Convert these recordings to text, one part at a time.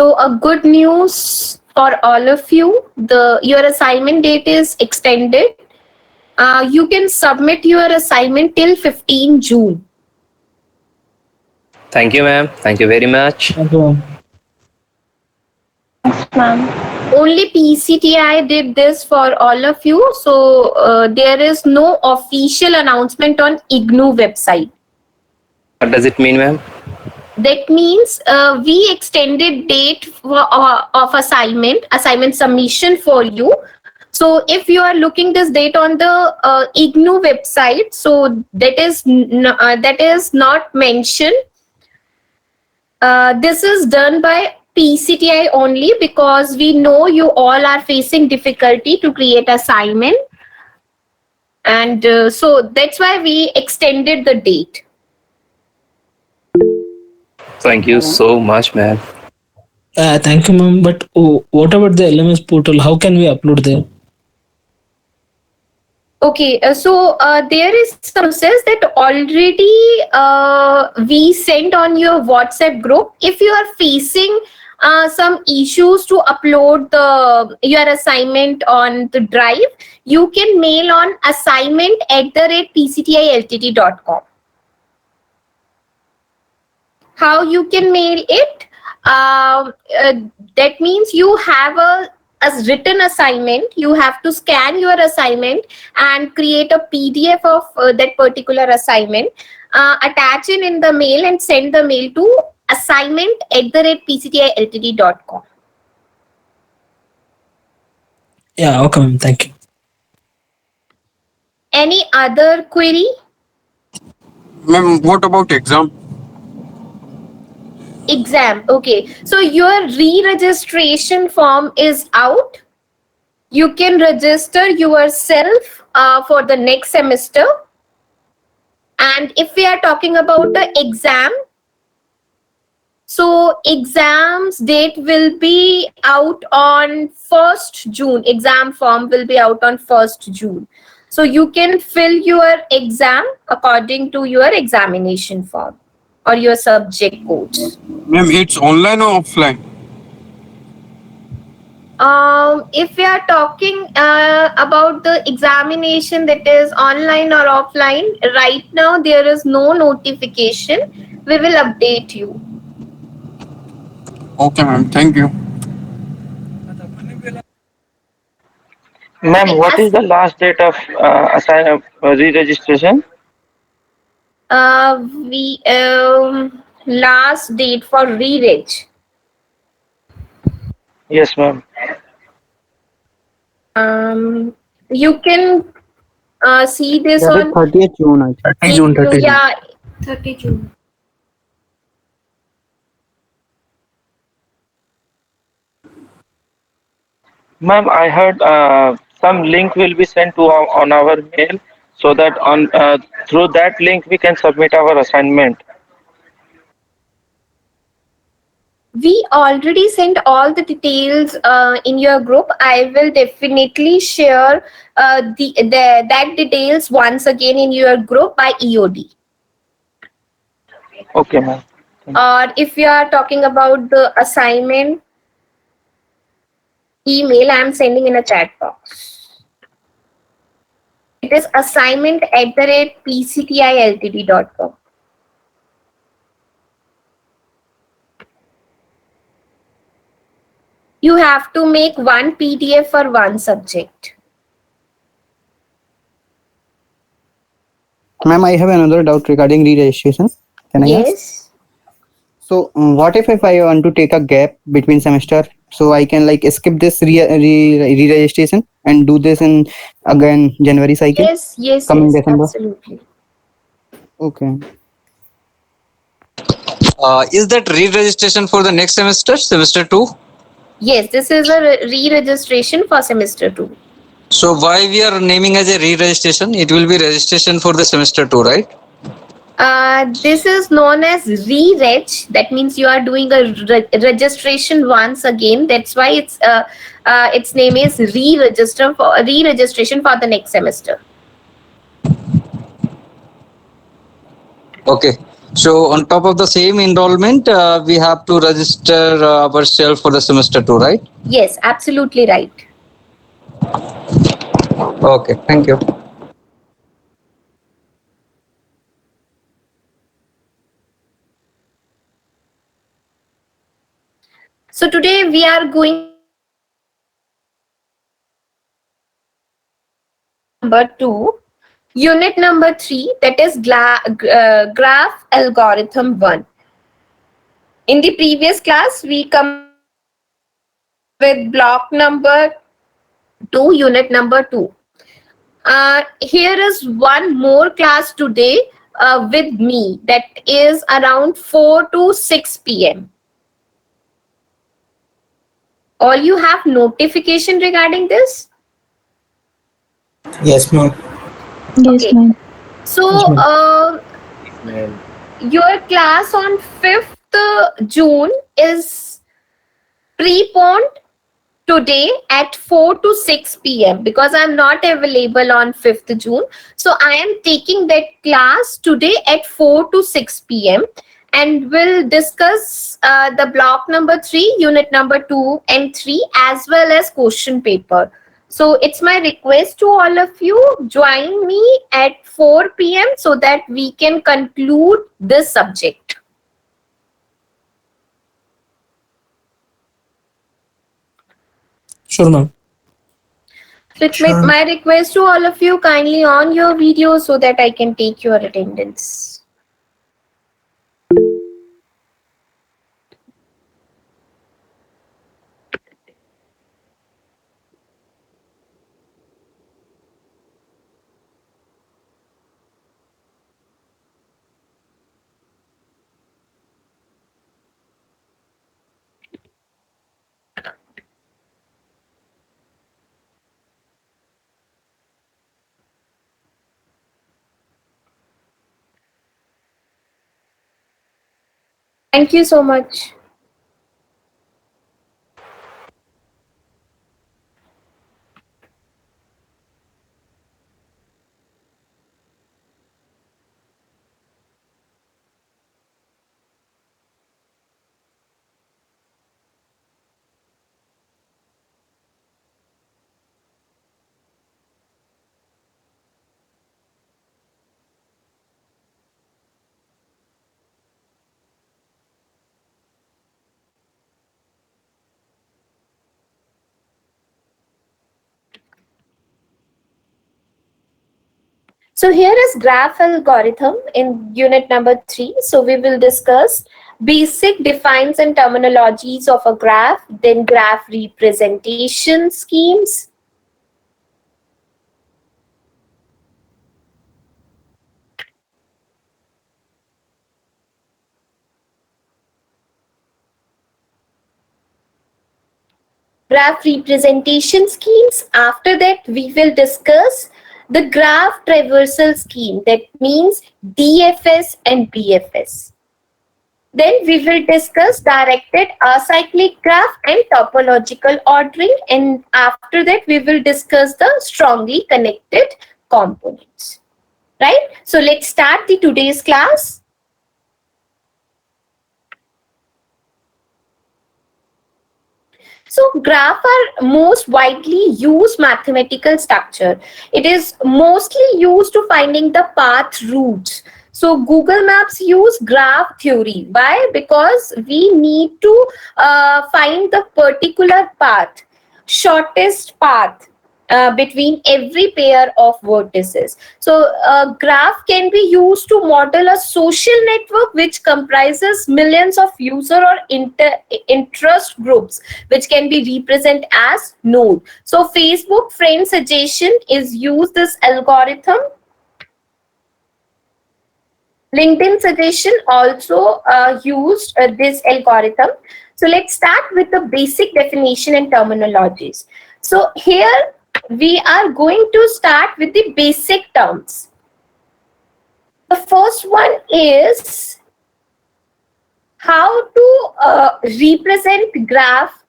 So a good news for all of you, your assignment date is extended. You can submit your assignment till 15 June. Thank you, ma'am. Thank you very much. Thank you, ma'am. Only PCTI did this for all of you. So there is no official announcement on IGNOU website. What does it mean, ma'am? That means we extended date of assignment submission for you. So if you are looking this date on the IGNOU website, so that is not mentioned. This is done by PCTI only because we know you all are facing difficulty to create assignment, and so that's why we extended the date. Thank you so much, ma'am. Thank you, ma'am. But what about the LMS portal? How can we upload there? Okay, so there is some process that already we sent on your WhatsApp group. If you are facing some issues to upload your assignment on the drive, you can mail on assignment@pctiltd.com. How you can mail it? That means you have a written assignment. You have to scan your assignment and create a PDF of that particular assignment, attach it in the mail and send the mail to assignment@pctiltd.com. Yeah, okay, ma'am. Thank you. Any other query? Ma'am, what about exam? Exam. Okay, so your re-registration form is out. You can register yourself for the next semester. And if we are talking about the exam, so exams date will be out on 1st June. Exam form will be out on 1st June. So you can fill your exam according to your examination form or your subject codes. Ma'am, it's online or offline? If we are talking about the examination that is online or offline, right now there is no notification. We will update you. Okay, ma'am. Thank you. Ma'am, what is the last date of re-registration? We last date for re-reg. Yes, ma'am. You can see this That is on 30th June, I think. 30 June, 30 June. Yeah, 30 June. Ma'am, I heard some link will be sent to on our mail so that on through that link we can submit our assignment. We already sent all the details in your group. I will definitely share that details once again in your group by EOD. Okay, ma'am. Or if you are talking about the assignment email, I am sending in a chat box. It is assignment@pctiltd.com. You have to make one PDF for one subject. Ma'am, I have another doubt regarding re-registration. Can I ask? Yes. So, what if I want to take a gap between semester? So I can like skip this re-registration and do this in again January cycle? Yes, Coming December. absolutely. Okay. Is that re-registration for the next semester, semester 2? Yes, this is a re-registration for semester 2. So why we are naming as a re-registration? It will be registration for the semester 2, right? This is known as re-reg. That means you are doing a registration once again. That's why its name is re-registration for the next semester. Okay. So on top of the same enrollment, we have to register ourselves for the semester 2, right? Yes, absolutely right. Okay, thank you. So today we are going to discuss chapter number 2, unit number 3, that is graph algorithm 1. In the previous class, we completed with block number 2, unit number 2. Here is one more class today with me, that is around 4 to 6 p.m. All you have notification regarding this? Yes, ma'am. Yes, Okay. ma'am. So, your class on 5th June is preponed today at 4 to 6 p.m. because I'm not available on 5th June. So I am taking that class today at 4 to 6 p.m. and we'll discuss the block number 3, unit number 2 and 3, as well as question paper. So it's my request to all of you, join me at 4 p.m. so that we can conclude this subject. Sure, ma'am. So it's my request to all of you, kindly on your video so that I can take your attendance. Thank you so much. So here is graph algorithm in unit number 3. So we will discuss basic defines and terminologies of a graph, then graph representation schemes, graph representation schemes. After that, we will discuss the graph traversal scheme, that means DFS and BFS. Then we will discuss directed acyclic graph and topological ordering, and after that we will discuss the strongly connected components. Right? So let's start the today's class. So graph are most widely used mathematical structure. It is mostly used to finding the path routes. So Google Maps use graph theory. Why? Because we need to find the particular path, shortest path between every pair of vertices. So a graph can be used to model a social network which comprises millions of user or interest groups, which can be represented as node. So Facebook friend suggestion is use this algorithm. LinkedIn suggestion also used this algorithm. So let's start with the basic definition and terminologies. So here we are going to start with the basic terms. The first one is how to represent graph.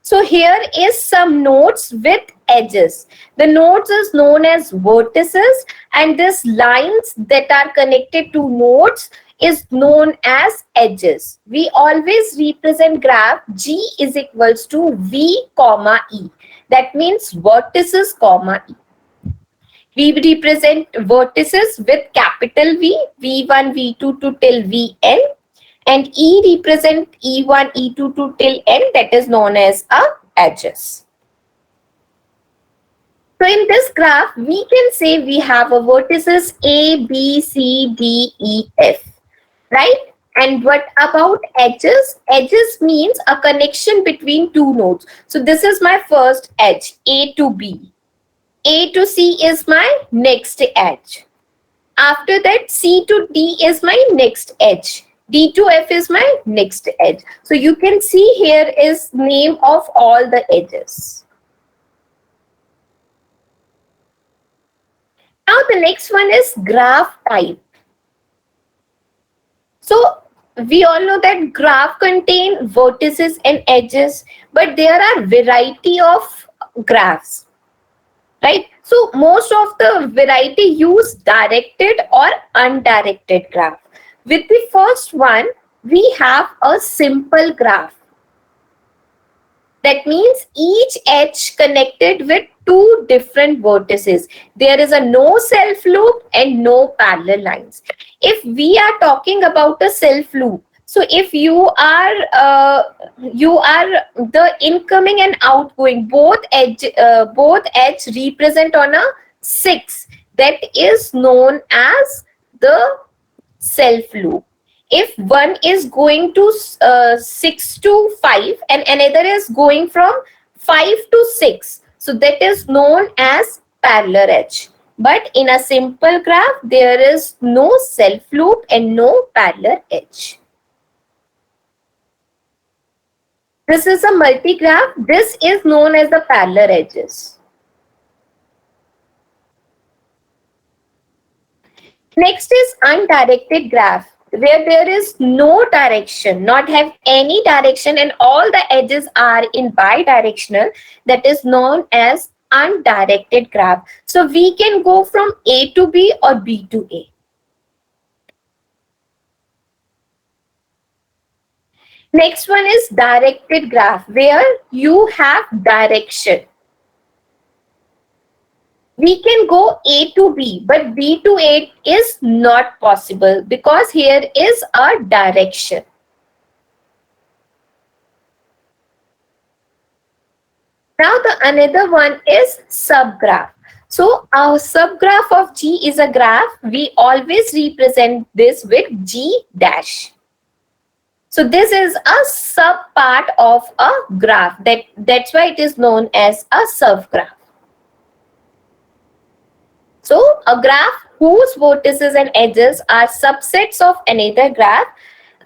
So here is some nodes with edges. The nodes is known as vertices, and these lines that are connected to nodes is known as edges. We always represent graph G is equals to V comma E. That means vertices comma E. We represent vertices with capital V, V1, V2 to till Vn, and E represent E1, E2 to till N, that is known as edges. So in this graph, we can say we have a vertices A, B, C, D, E, F, right? And what about edges? Edges means a connection between two nodes. So this is my first edge, A to B. A to C is my next edge. After that, C to D is my next edge. D to F is my next edge. So you can see here is name of all the edges. Now the next one is graph type. So we all know that graph contain vertices and edges, but there are variety of graphs, right? So most of the variety use directed or undirected graph. With the first one, we have a simple graph. That means each edge connected with two different vertices. There is a no self loop and no parallel lines. If we are talking about a self loop, so if you are the incoming and outgoing, both edge represent on a 6. That is known as the self loop. If one is going to 6 to 5 and another is going from 5 to 6, so that is known as parallel edge. But in a simple graph, there is no self loop and no parallel edge. This is a multi-graph. This is known as the parallel edges. Next is undirected graph, where there is no direction, not have any direction, and all the edges are in bidirectional. That is known as undirected graph. So we can go from A to B or B to A. Next one is directed graph, where you have direction. We can go A to B, but B to A is not possible because here is a direction. Now the another one is subgraph. So our subgraph of G is a graph. We always represent this with G dash. So this is a sub part of a graph. That's why it is known as a subgraph. So a graph whose vertices and edges are subsets of another graph.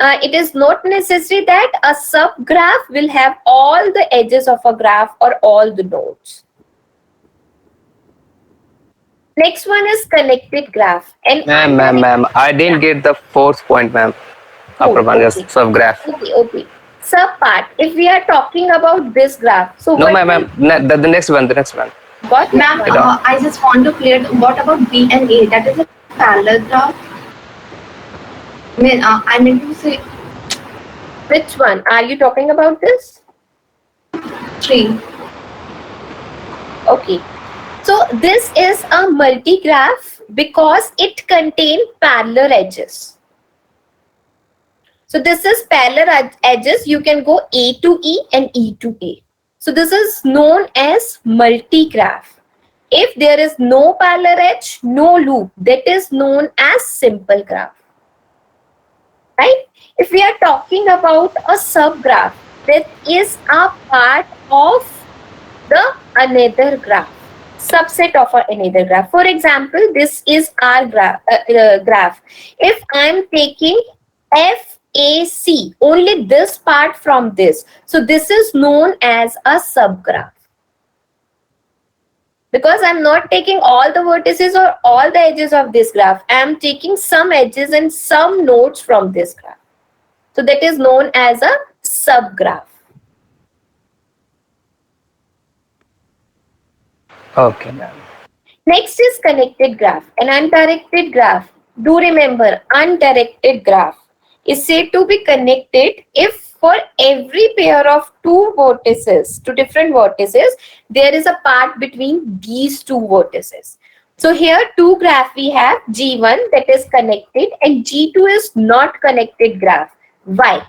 It is not necessary that a subgraph will have all the edges of a graph or all the nodes. Next one is connected graph. And Ma'am, I didn't get the fourth point, ma'am. Upper one is subgraph. Okay. Sub part. If we are talking about this graph, so No, ma'am. The next one. Got Ma'am, I just want to clear. What about B and A? That is a parallel graph. I mean to say which one are you talking about? This 3. okay. So this is a multi-graph because it contains parallel edges. So this is parallel edges. You can go A to E and E to A. So this is known as multi-graph. If there is no parallel edge, no loop, that is known as simple graph. Right? If we are talking about a subgraph, that is a part of the another graph, subset of another graph. For example, this is our graph. If I am taking FAC, only this part from this, so this is known as a subgraph. Because I'm not taking all the vertices or all the edges of this graph, I am taking some edges and some nodes from this graph. So that is known as a subgraph. Okay, ma'am. Next is connected graph. An undirected graph Do remember, undirected graph is said to be connected if for every pair of two different vertices, there is a path between these two vertices. So here two graph we have, G1 that is connected and G2 is not connected graph. Why?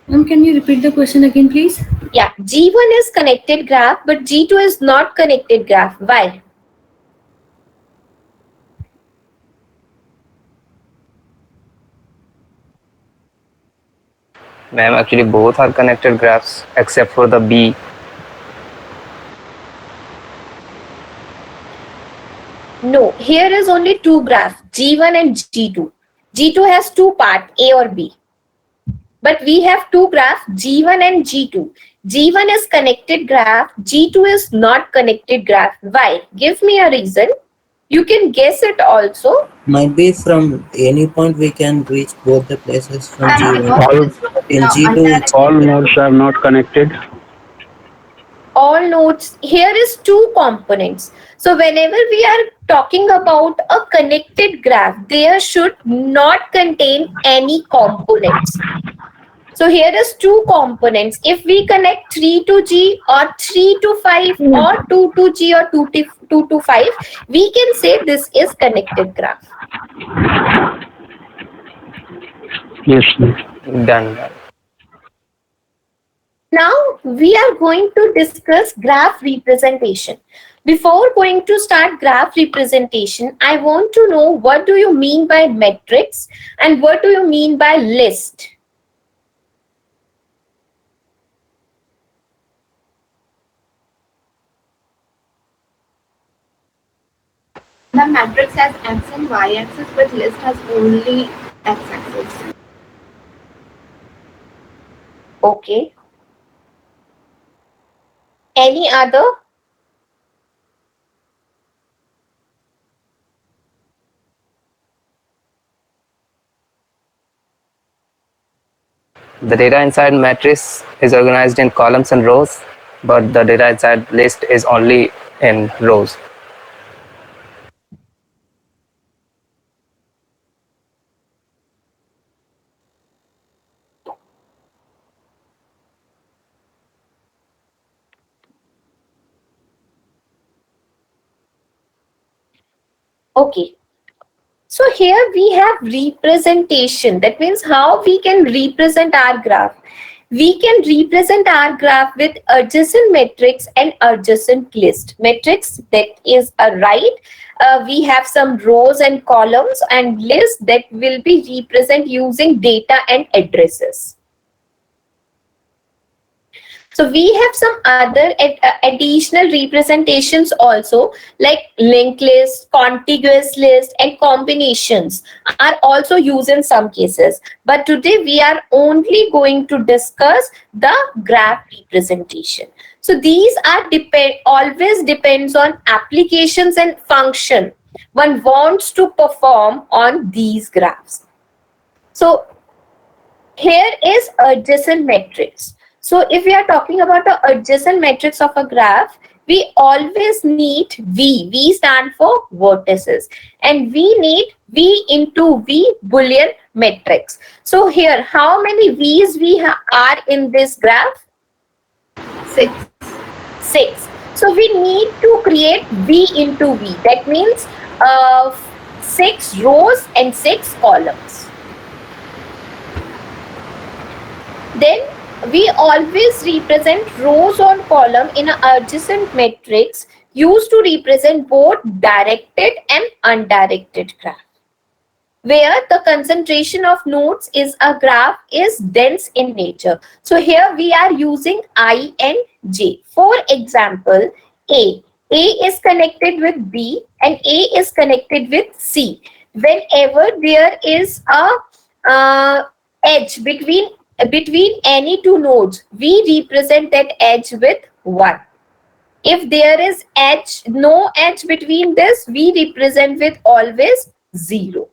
Can you repeat the question again, please? Yeah, G1 is connected graph, but G2 is not connected graph. Why? Ma'am, actually both are connected graphs except for the B. No, here is only two graphs, G1 and G2. G2 has two parts, A or B. But we have two graphs, G1 and G2. G1 is connected graph, G2 is not connected graph. Why? Give me a reason. You can guess it also. Might be from any point we can reach both the places from G1. In G2, it's All nodes are not connected. All nodes, here is two components. So whenever we are talking about a connected graph, there should not contain any components. So here is two components. If we connect 3 to G or 3 to 5 or 2 to G or 2 to 5, we can say this is connected graph. Yes. Done. Now we are going to discuss graph representation. Before going to start graph representation, I want to know what do you mean by matrix and what do you mean by list? The matrix has x and y axis, but list has only x axis. Okay. Any other? The data inside matrix is organized in columns and rows, but the data inside list is only in rows. Okay. So here we have representation. That means how we can represent our graph. We can represent our graph with adjacent matrix and adjacent list. Matrix, that is a right. We have some rows and columns, and list that will be represent using data and addresses. So we have some other additional representations also, like linked list, contiguous list, and combinations are also used in some cases. But today we are only going to discuss the graph representation. So these are always depends on applications and function one wants to perform on these graphs. So here is adjacent matrix. So if we are talking about the adjacent matrix of a graph, we always need V. V stand for vertices. And we need V into V Boolean matrix. So here, how many V's we are in this graph? 6. 6. So we need to create V into V. That means 6 rows and 6 columns. Then we always represent rows on column in an adjacent matrix used to represent both directed and undirected graph, where the concentration of nodes is a graph is dense in nature. So here we are using I and J. For example, A is connected with B and A is connected with C. Whenever there is a edge between any two nodes, we represent that edge with 1. If there is no edge between this, we represent with always 0.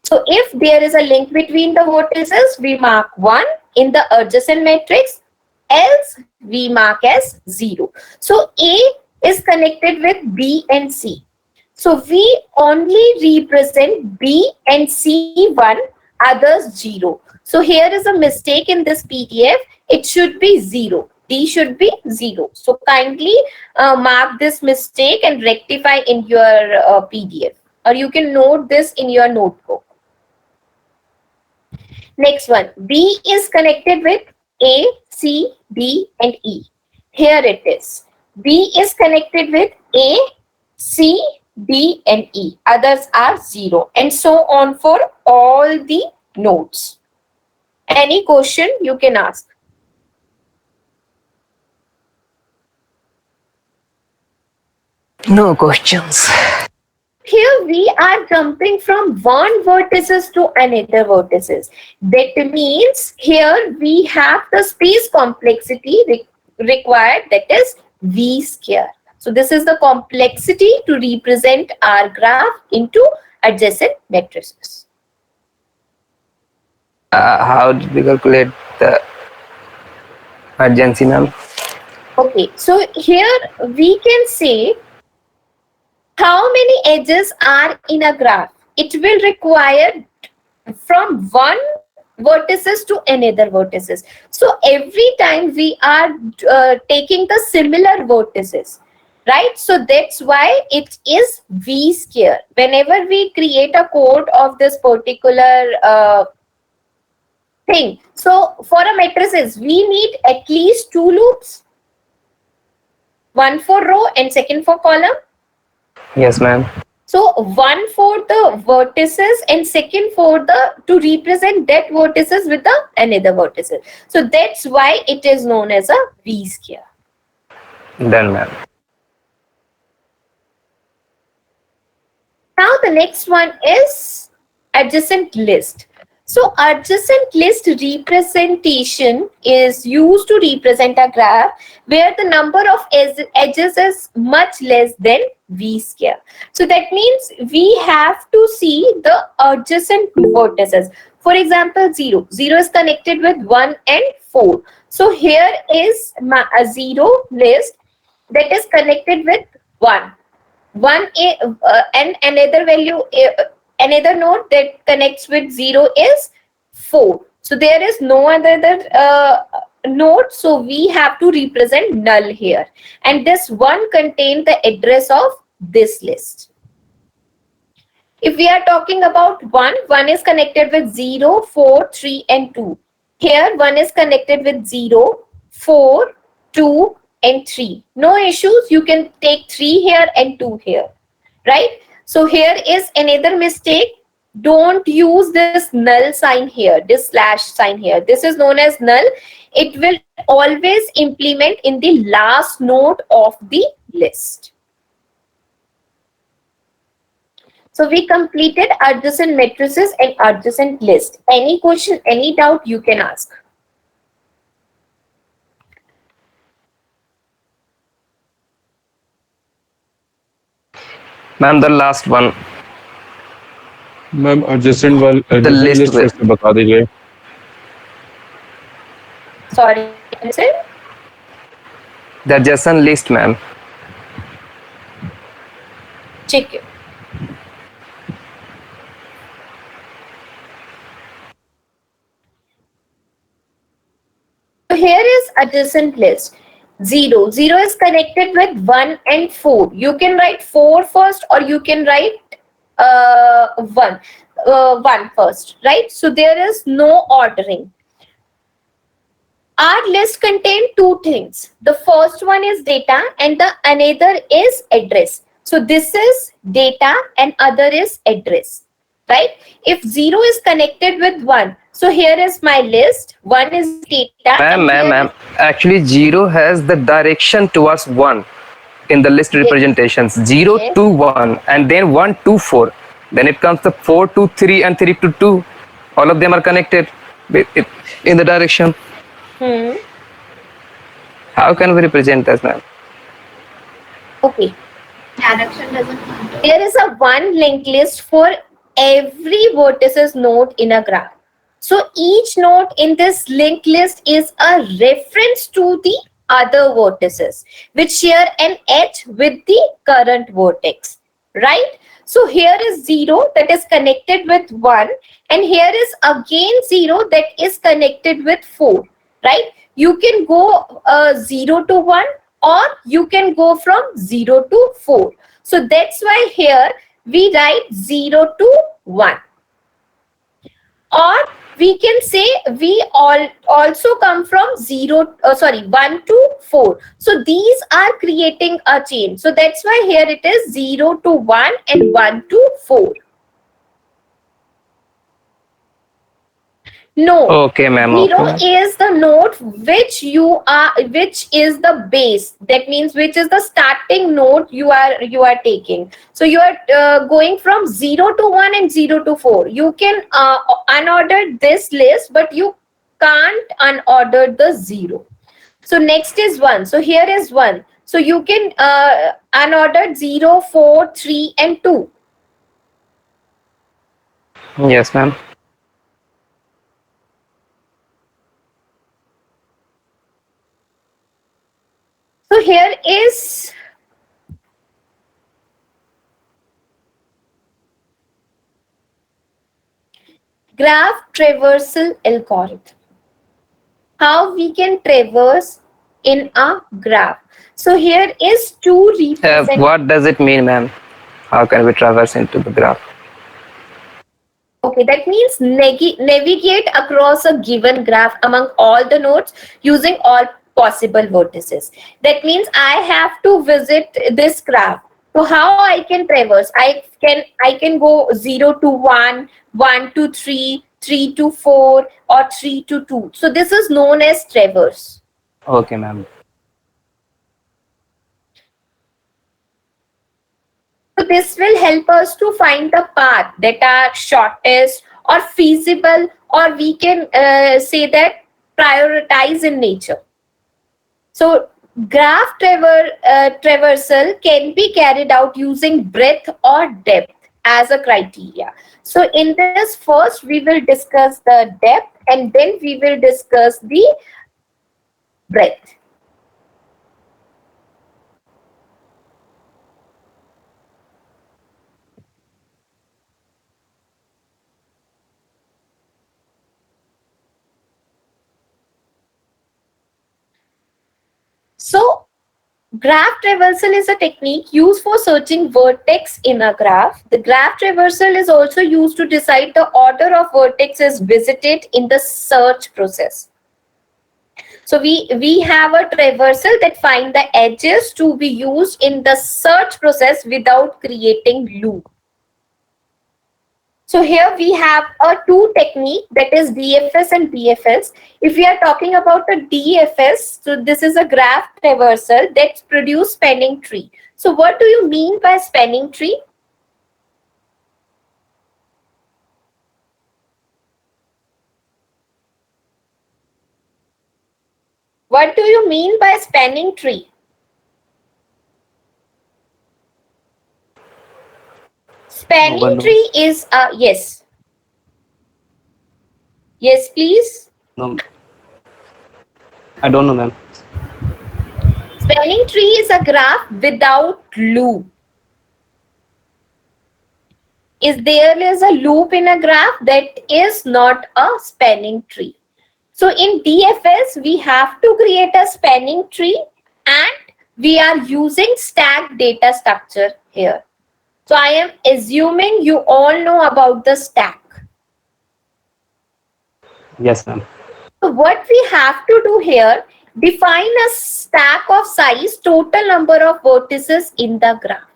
So if there is a link between the vertices, we mark 1 in the adjacent matrix else we mark as 0. So A is connected with B and C. So we only represent B and C1, others 0. So here is a mistake in this PDF. It should be 0. D should be 0. So kindly mark this mistake and rectify in your PDF. Or you can note this in your notebook. Next one. B is connected with A, C, D and E. Here it is. B is connected with A, C, D and E. Others are 0. And so on for all the nodes. Any question you can ask. No questions. Here we are jumping from one vertices to another vertices. That means here we have the space complexity required, that is V square. So this is the complexity to represent our graph into adjacent matrices. How did we calculate the urgency, ma'am? Okay, so here we can say how many edges are in a graph. It will require from one vertices to another vertices. So every time we are taking the similar vertices, right? So that's why it is V square. Whenever we create a code of this particular thing, so for a matrices, we need at least 2 loops. One for row and second for column. Yes, ma'am. So one for the vertices and second for the to represent that vertices with the another vertices. So that's why it is known as a V square. Done, ma'am. Now the next one is adjacent list. So adjacent list representation is used to represent a graph where the number of edges is much less than V square. So that means we have to see the adjacent vertices. For example, 0. 0 is connected with 1 and 4. So here is a 0 list that is connected with 1. And another value, another node that connects with 0 is 4. So there is no other node, so we have to represent null here. And this one contains the address of this list. If we are talking about 1 is connected with 0, 4, 3 and 2. Here 1 is connected with 0, 4, 2 and 3. No issues, you can take 3 here and 2 here, right? So here is another mistake. Don't use this null sign here, this slash sign here. This is known as null. It will always implement in the last node of the list. So we completed adjacent matrices and adjacent list. Any question, any doubt you can ask. Ma'am, the last one. Ma'am adjacent list फिर से बता दीजिए. Sorry, sir. The adjacent list, ma'am. Check it. So here is adjacent list. 0. 0 is connected with 1 and 4. You can write 4 first or you can write 1 first, right? So there is no ordering. Our list contains 2 things. The first one is data and the another is address. So this is data and other is address, right? If 0 is connected with 1, so here is my list. 1 is data. Ma'am. Actually, 0 has the direction towards 1 in the list representations. 0 to 1 and then 1 to 4. Then it comes to 4 to 3 and 3 to 2. All of them are connected in the direction. How can we represent this, ma'am? Okay. Direction doesn't matter. There is a one linked list for every vertices node in a graph. So each node in this linked list is a reference to the other vertices which share an edge with the current vertex, right? So here is 0 that is connected with 1, and here is again 0 that is connected with 4, right? You can go 0 to 1, or you can go from 0 to 4. So that's why here we write 0 to 1. Or we can say we all also come from 1 to 4. So these are creating a chain. So that's why here it is 0 to 1 and 1 to 4. No. Okay, ma'am. 0 Okay. is the node which is the base. That means which is the starting node you are taking. So you are going from 0 to 1 and 0 to 4. You can unorder this list, but you can't unorder the 0. So next is 1. So here is 1. So you can unorder 0, 4, 3 and 2. Yes, ma'am. So here is graph traversal algorithm. How we can traverse in a graph. So here is two represent. What does it mean, ma'am? How can we traverse into the graph? Okay, that means navigate across a given graph among all the nodes using all possible vertices. That means I have to visit this graph. So how I can traverse? I can go 0 to 1, 1 to 3, 3 to 4, or 3 to 2. So this is known as traverse. Okay, ma'am. So this will help us to find the path that are shortest or feasible, or we can say that prioritize in nature. So graph traversal can be carried out using breadth or depth as a criteria. So in this, first we will discuss the depth and then we will discuss the breadth. So graph traversal is a technique used for searching vertex in a graph. The graph traversal is also used to decide the order of vertexes visited in the search process. So we have a traversal that find the edges to be used in the search process without creating loop. So here we have a two technique, that is DFS and BFS. If we are talking about the DFS, so this is a graph traversal that produce spanning tree. So what do you mean by spanning tree? What do you mean by spanning tree? Spanning tree is yes. Yes, please. No, I don't know, ma'am. Spanning tree is a graph without loop. If there is a loop in a graph, that is not a spanning tree. So in DFS, we have to create a spanning tree and we are using stack data structure here. So I am assuming you all know about the stack. Yes, ma'am. So what we have to do here, define a stack of size, total number of vertices in the graph.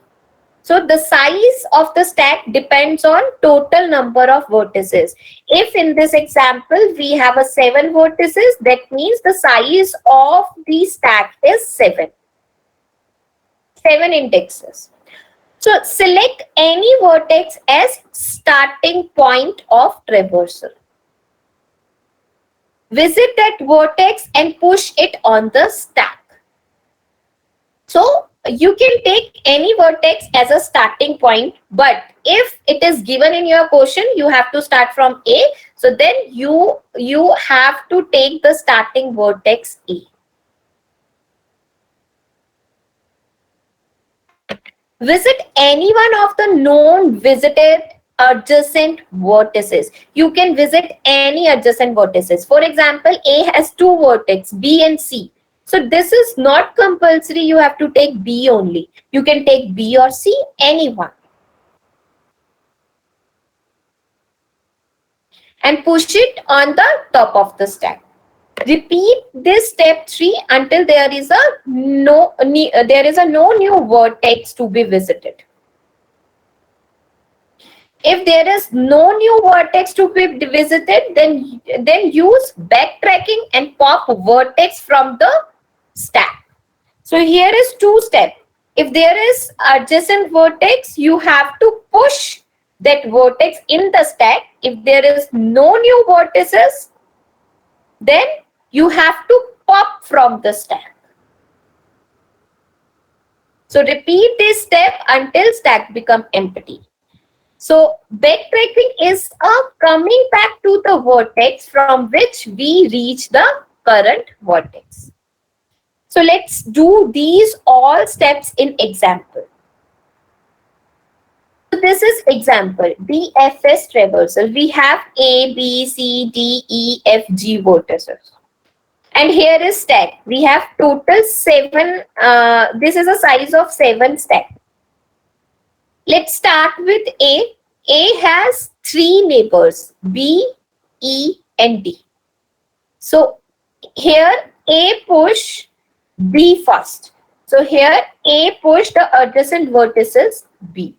So the size of the stack depends on total number of vertices. If in this example we have a 7 vertices, that means the size of the stack is 7. 7 indexes. So select any vertex as starting point of traversal. Visit that vertex and push it on the stack. So you can take any vertex as a starting point, but if it is given in your question, you have to start from A. So then you have to take the starting vertex A. Visit any one of the known visited adjacent vertices. You can visit any adjacent vertices. For example, A has two vertices, B and C. So this is not compulsory you have to take B only. You can take B or C, any one. And push it on the top of the stack. Repeat this step 3 until there is a no new vertex to be visited. If there is no new vertex to be visited, then use backtracking and pop vertex from the stack. So here is 2 steps. If there is adjacent vertex, you have to push that vertex in the stack. If there is no new vertices, then you have to pop from the stack. So repeat this step until stack become empty. So backtracking is a coming back to the vertex from which we reach the current vertex. So let's do these all steps in example. So this is example, Bfs Traversal. We have A, B, C, D, E, F, G vertices. And here is stack. We have total 7, this is a size of 7 stack. Let's start with A. A has 3 neighbors, B, E, and D. So here A push B first. So here A push the adjacent vertices B.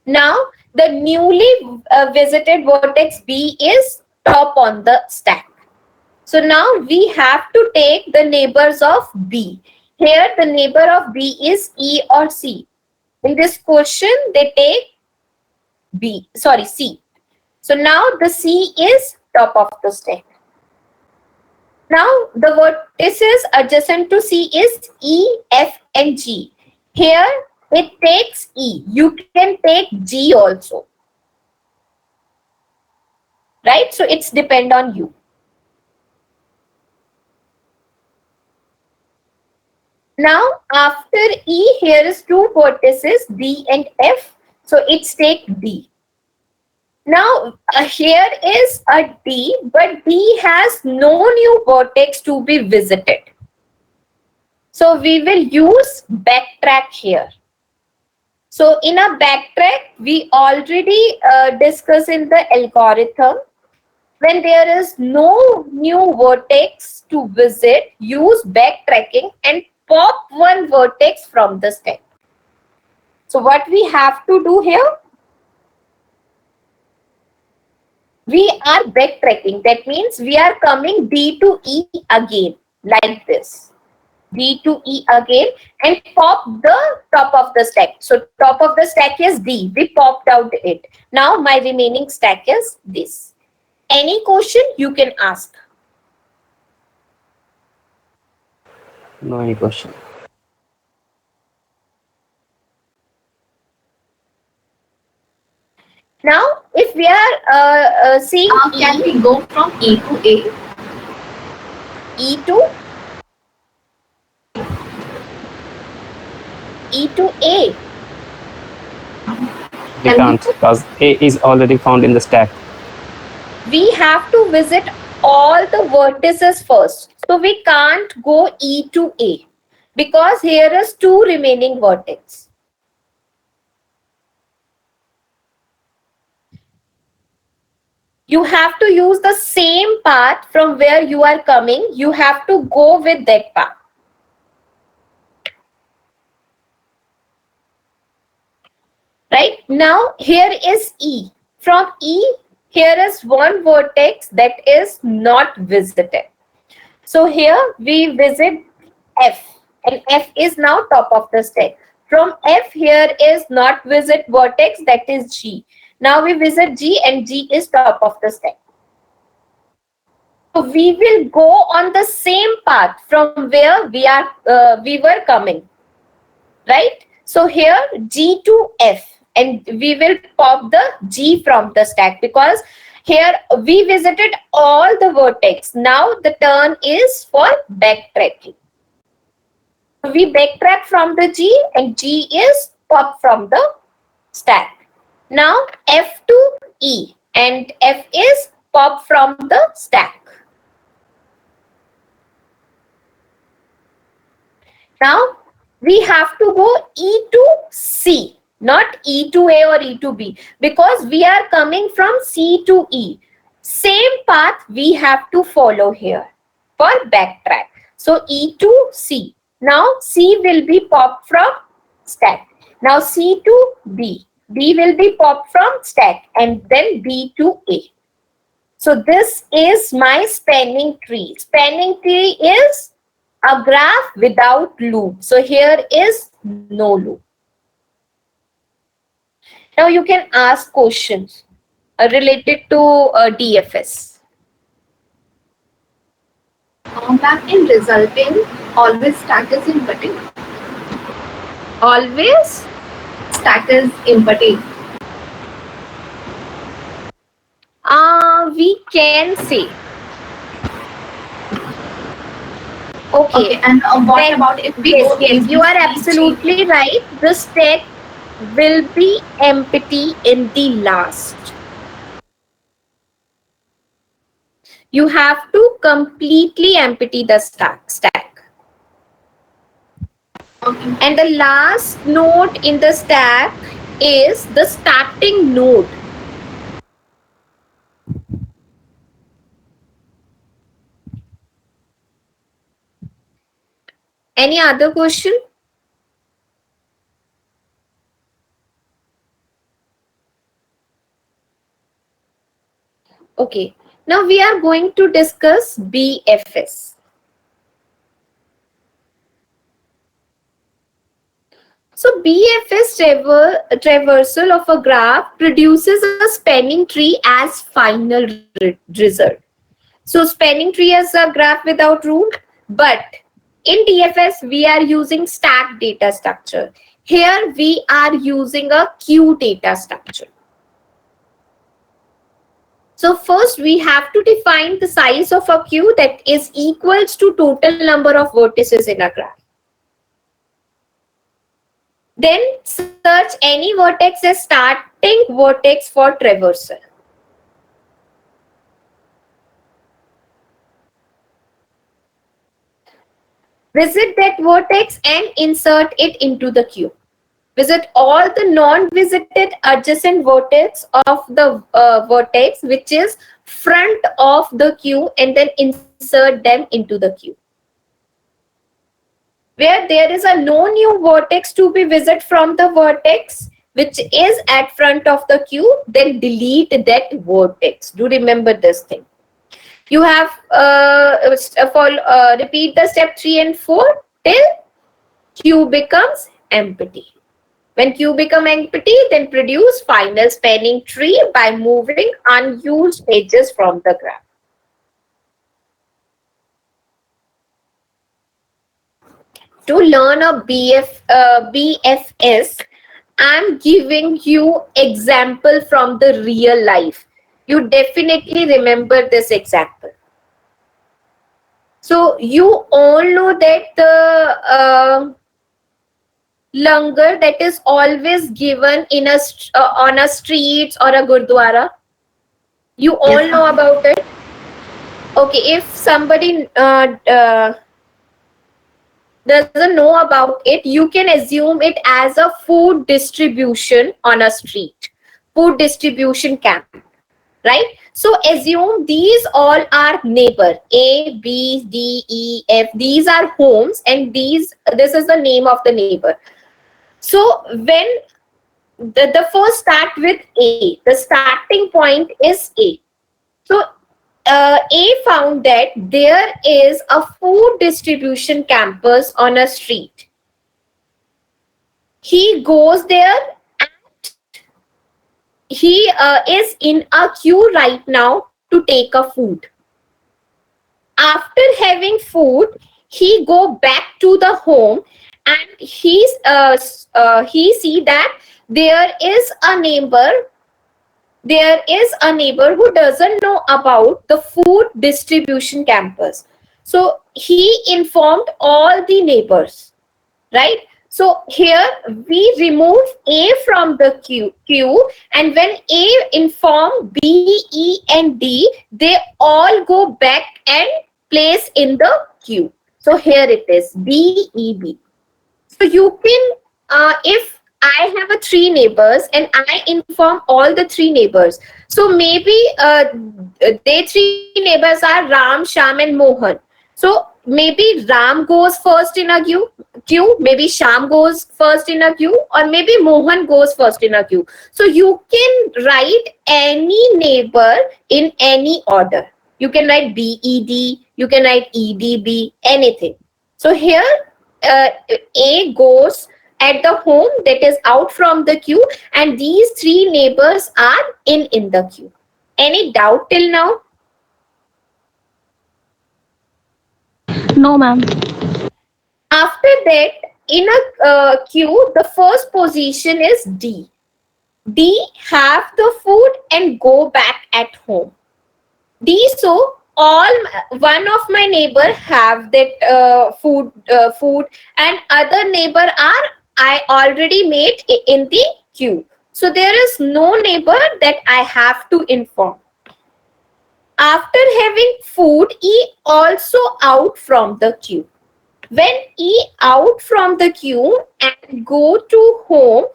Now the newly visited vertex B is top on the stack. So now we have to take the neighbors of B. Here the neighbor of B is E or C. In this question they take C. So now the C is top of the stack. Now the vertices adjacent to C is E, F, and G. Here it takes E. You can take G also. Right? So it's depend on you. Now after E, here is 2 vertices D and F. So it's take D. Now here is a D, but D has no new vertex to be visited. So we will use backtrack here. So in a backtrack, we already discussed in the algorithm. When there is no new vertex to visit, use backtracking and pop one vertex from the stack. So what we have to do here? We are backtracking. That means we are coming D to E again, like this. D to E again and pop the top of the stack. So top of the stack is D. We popped out it. Now my remaining stack is this. Any question you can ask. No any question. Now, if we are seeing Can we go from E to A? E to A. We can't because A is already found in the stack. We have to visit all the vertices first. So we can't go E to A because here is 2 remaining vertices. You have to use the same path from where you are coming. You have to go with that path. Right? Now, here is E. From E, here is one vertex that is not visited. So here we visit F. And F is now top of the stack. From F, here is not visit vertex, that is G. Now we visit G and G is top of the stack. we will go on the same path from where we were coming, right? So here G to F, and we will pop the G from the stack, because here we visited all the vertex. Now the turn is for backtracking. We backtrack from the G, and G is pop from the stack. Now F to E, and F is pop from the stack. Now we have to go E to C, not E to A or E to B, because we are coming from C to E. Same path we have to follow here for backtrack. So E to C. Now C will be popped from stack. Now C to B. B will be popped from stack, and then B to A. So this is my spanning tree. Spanning tree is a graph without loop. So here is no loop. Now you can ask questions related to DFS. Back in resulting, always stack is empty. Always Stack is empty. We can say. Okay, and what about if we go yes, you are absolutely right. The stack will be empty in the last. You have to completely empty the stack. Okay. And the last node in the stack is the starting node. Any other question? Okay, now we are going to discuss BFS. So BFS traversal of a graph produces a spanning tree as final result. So spanning tree is a graph without rule, but in DFS we are using stack data structure. Here we are using a queue data structure. So first we have to define the size of a queue that is equals to total number of vertices in a graph. Then search any vertex as starting vertex for traversal. Visit that vertex and insert it into the queue. Visit all the non-visited adjacent vertex of the vertex which is front of the queue, and then insert them into the queue. Where there is a no new vertex to be visited from the vertex which is at front of the queue, then delete that vertex. Do remember this thing. You have repeat the step 3 and 4 till queue becomes empty. When queue become empty, then produce final spanning tree by moving unused edges from the graph. To learn a BFS, I'm giving you example from the real life. You definitely remember this example. So you all know that the langar that is always given in a on a streets or a gurdwara. You all know about it. Okay, if somebody doesn't know about it, you can assume it as a food distribution on a street, food distribution camp, right? So assume these all are neighbor A, B, D, E, F. These are homes, and this is the name of the neighbor. So when the first start with A, the starting point is A. So A found that there is a food distribution campus on a street. He goes there and he is in a queue right now to take a food. After having food, he go back to the home, and he see that there is a neighbor who doesn't know about the food distribution campus. So he informed all the neighbors, right? So here we remove A from the queue, and when A inform B, E, and D, they all go back and place in the queue. So here it is B, E, B. So you can, if I have a three neighbors and I inform all the three neighbors, so maybe they three neighbors are Ram, Sham, and Mohan. So maybe Ram goes first in a queue, maybe Sham goes first in a queue, or maybe Mohan goes first in a queue. So you can write any neighbor in any order. You can write BED, you can write EDB, anything. So here A goes at the home, that is out from the queue, and these three neighbors are in the queue. Any doubt till now? No, ma'am. After that, in a queue, the first position is D. D have the food and go back at home. D, so all one of my neighbor have that food, and other neighbor are I already made in the queue. So there is no neighbor that I have to inform. After having food, E also out from the queue. When E out from the queue and go to home,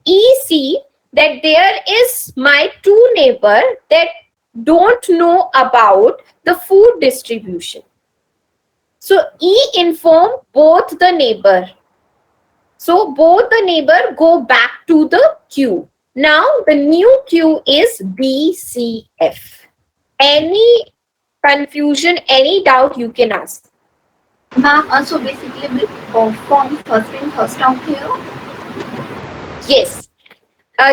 E see that there is my two neighbor that don't know about the food distribution. So E inform both the neighbor. So both the neighbor go back to the queue. Now the new queue is BCF. Any confusion, any doubt you can ask. Ma'am, also basically we perform first in, first out here. Yes.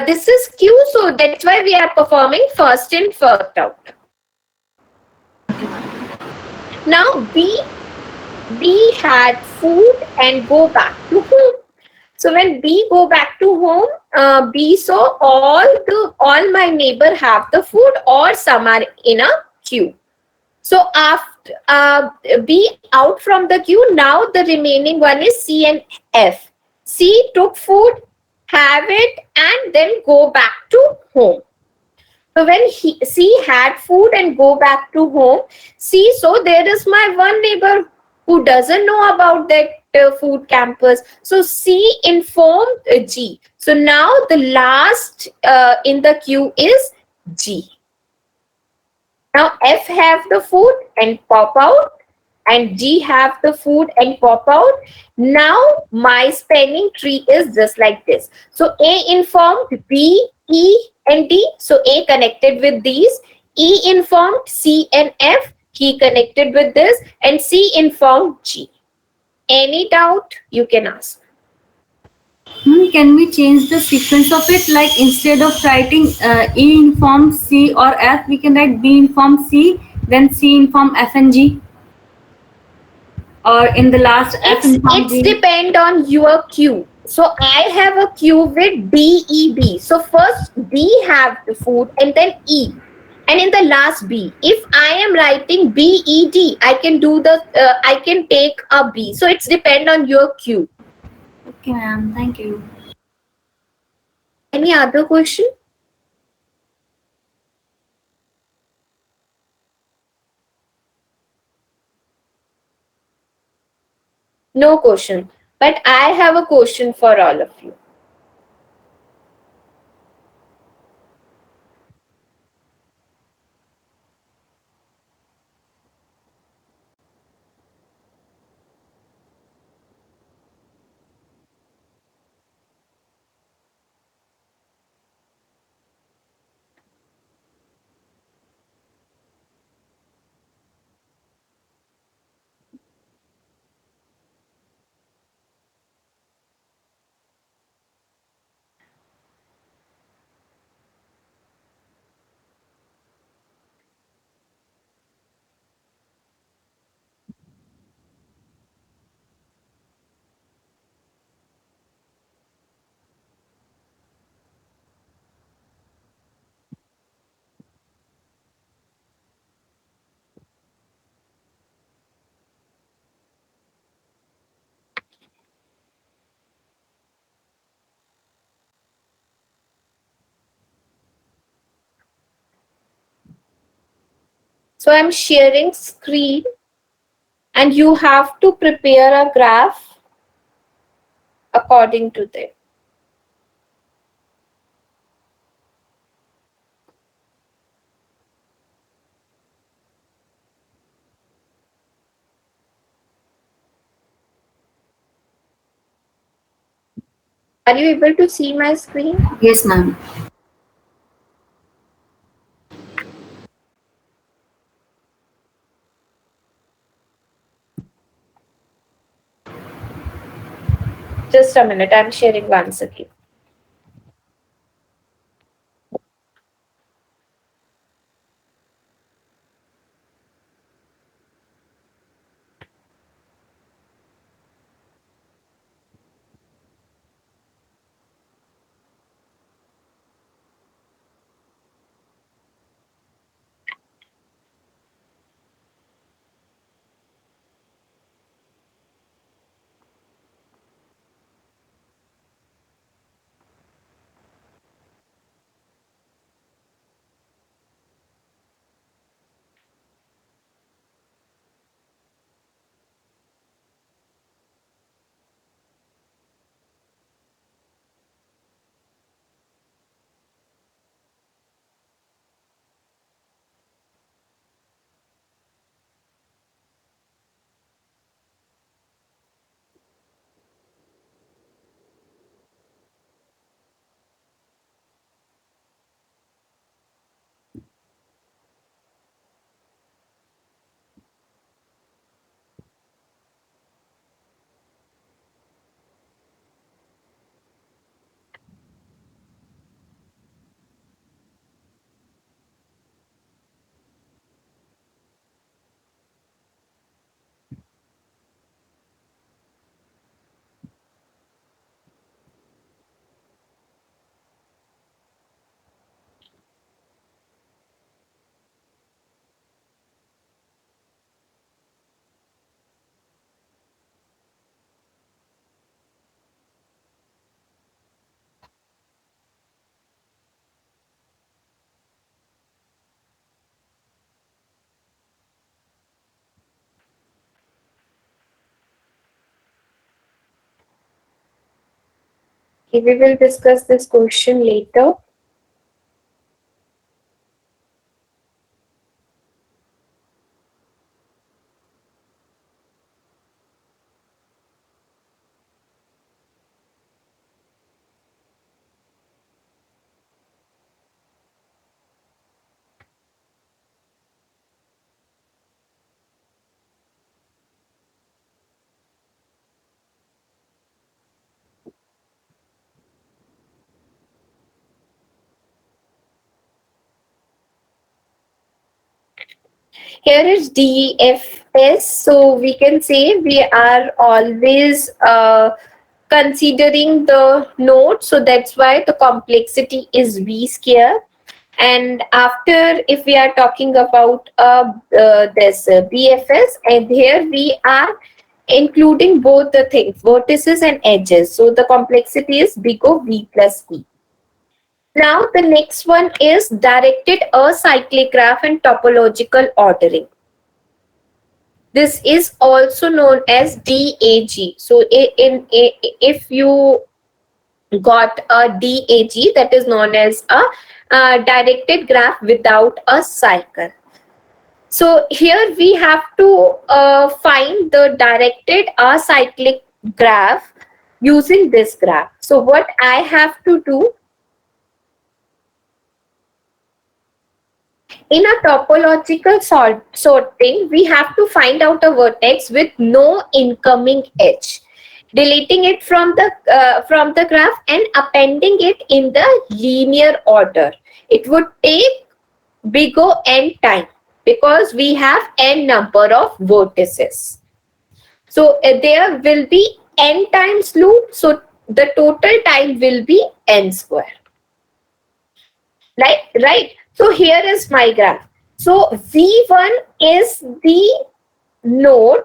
This is queue, so that's why we are performing first in, first out. Now B had food and go back to home. So when B go back to home, B saw all my neighbor have the food, or some are in a queue. So after B out from the queue, now the remaining one is C and F. C took food, have it, and then go back to home. So when C had food and go back to home, C, so there is my one neighbor who doesn't know about that food campus. So C informed G. So now the last in the queue is G. Now F have the food and pop out, and G have the food and pop out. Now my spanning tree is just like this. So A informed B, E, and D. So A connected with these. E informed C and F. He connected with this, and C informed G. Any doubt you can ask. Can we change the sequence of it? Like instead of writing E inform C or F, we can write B inform C, then C inform F and G. Or in the last F inform It's G. depend on your queue. So I have a queue with D, E, B. So first D have the food and then E. And in the last B, if I am writing B, E, D, I can do I can take a B. So it's depend on your queue. Okay, ma'am. Thank you. Any other question? No question. But I have a question for all of you. So I'm sharing screen and you have to prepare a graph according to that. Are you able to see my screen? Yes, ma'am. Just a minute, I'm sharing once again. Okay, we will discuss this question later. Here is DFS. So we can say we are always considering the node. So that's why the complexity is V square. And after, if we are talking about this BFS, and here we are including both the things, vertices and edges. So the complexity is big O V plus V. Now the next one is directed acyclic graph and topological ordering. This is also known as DAG. So if you got a DAG, that is known as a directed graph without a cycle. So here we have to find the directed acyclic graph using this graph. So what I have to do, in a topological sorting, we have to find out a vertex with no incoming edge, deleting it from the graph and appending it in the linear order. It would take big O n time because we have n number of vertices. So there will be n times loop. So the total time will be n square. Right. So here is my graph. So V1 is the node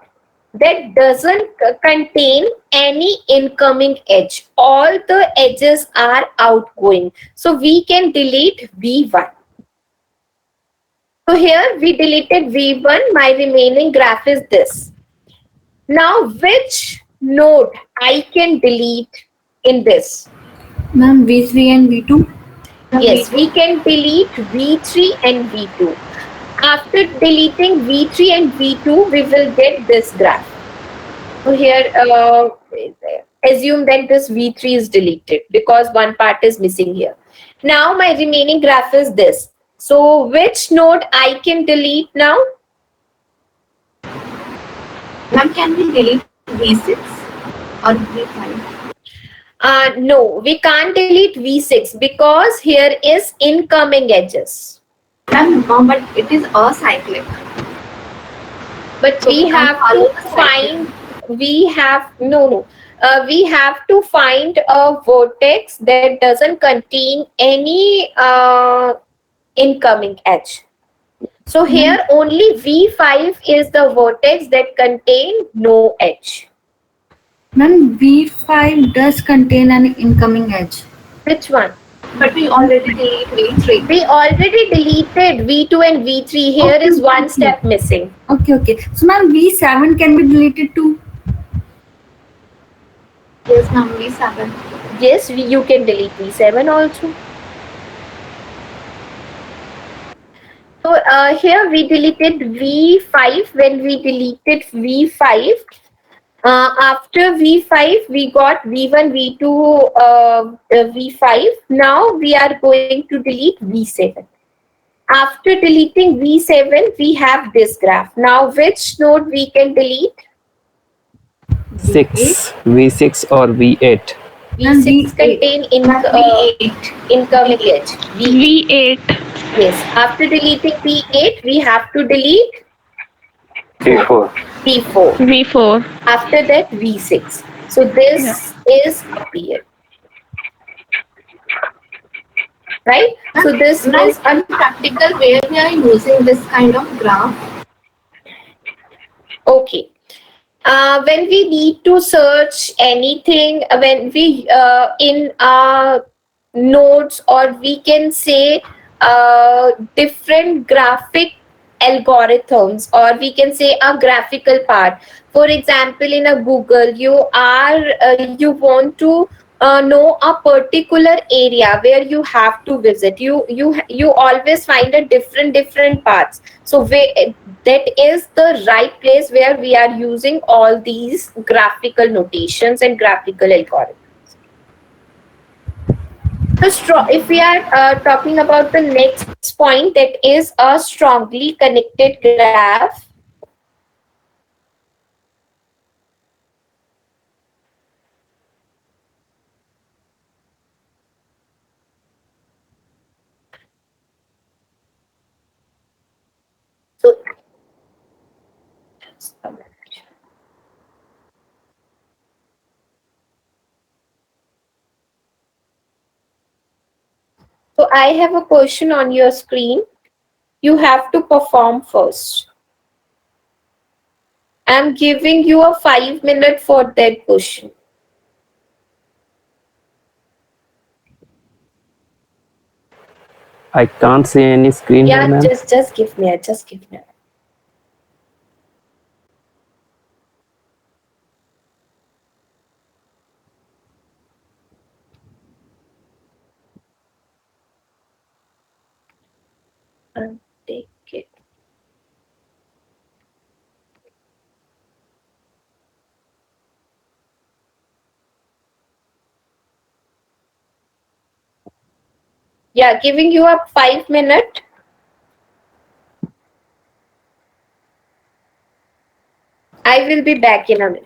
that doesn't contain any incoming edge. All the edges are outgoing. So we can delete V1. So here we deleted V1. My remaining graph is this. Now, which node I can delete in this? Ma'am, V3 and V2. Yes, we can delete V3 and V2. After deleting V3 and V2, we will get this graph. So here, assume that this V3 is deleted because one part is missing here. Now my remaining graph is this. So which node I can delete now? Ma'am, can we delete V6 or V5? No, we can't delete V6 because here is incoming edges. Ma'am, no, but it is acyclic. But So we we can't have follow to the find, cycle. we have to find a vertex that doesn't contain any incoming edge. So here only V5 is the vertex that contain no edge. Ma'am, V5 does contain an incoming edge. Which one? But we already delete V3. We already deleted V2 and V3. Here is one step missing. Okay. So ma'am, V7 can be deleted too. Yes, ma'am, V7. Yes, you can delete V7 also. So here we deleted V5. When we deleted V5, after V5 we got V1, V2, V5. Now we are going to delete V7. After deleting V7, we have this graph. Now which node we can delete? 6, V6 or V8. V6 contain incoming edge. V8. Yes. After deleting V8, we have to delete V4. V4. V4. After that, V6. So this is appeared. Right? So this is a practical where we are using this kind of graph. okay. When we need to search anything, when we in nodes, or we can say different graphic algorithms, or we can say a graphical part. For example, in a Google, you want to know a particular area where you have to visit. You always find a different paths. So that is the right place where we are using all these graphical notations and graphical algorithms. So if we are talking about the next point, that is a strongly connected graph. So So I have a question on your screen. You have to perform first. I'm giving you a 5 minute for that question. I can't see any screen here, Yeah, ma'am. just give me a. Take it. Yeah, giving you a 5 minute. I will be back in a minute.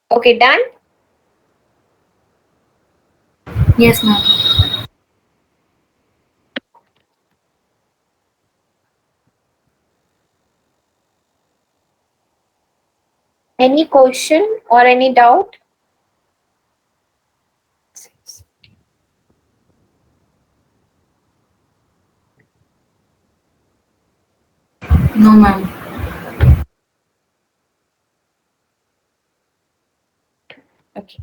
Okay, done? Yes, ma'am. Any question or any doubt? No, ma'am. Okay.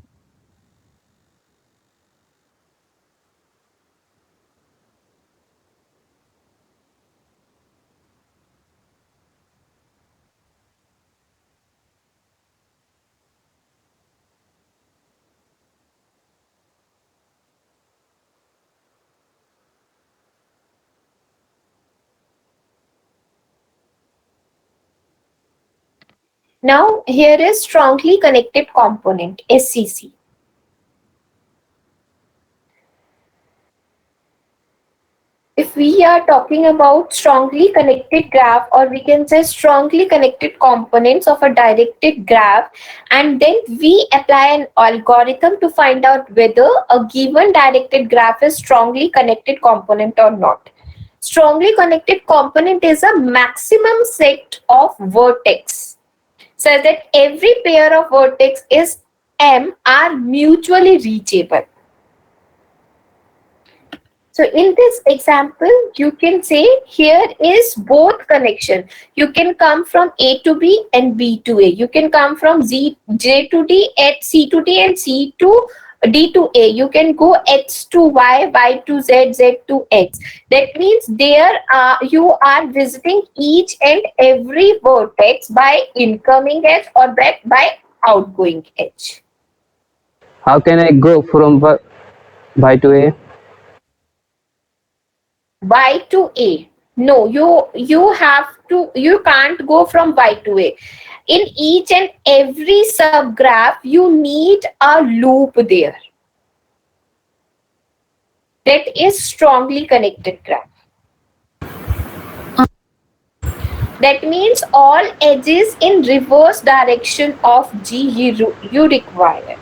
Now here is strongly connected component, SCC. If we are talking about strongly connected graph, or we can say strongly connected components of a directed graph, and then we apply an algorithm to find out whether a given directed graph is strongly connected component or not. Strongly connected component is a maximum set of vertex, such that every pair of vertex is M are mutually reachable. So in this example, you can say here is both connection. You can come from A to B and B to A. You can come from J to D, at C to D, and C to D to A. You can go X to Y, Y to Z, Z to X. That means there you are visiting each and every vertex by incoming edge or by outgoing edge. How can I go from Y to A? Y to A. No, you can't go from Y to A. In each and every subgraph, you need a loop there. That is strongly connected graph. That means all edges in reverse direction of G you required.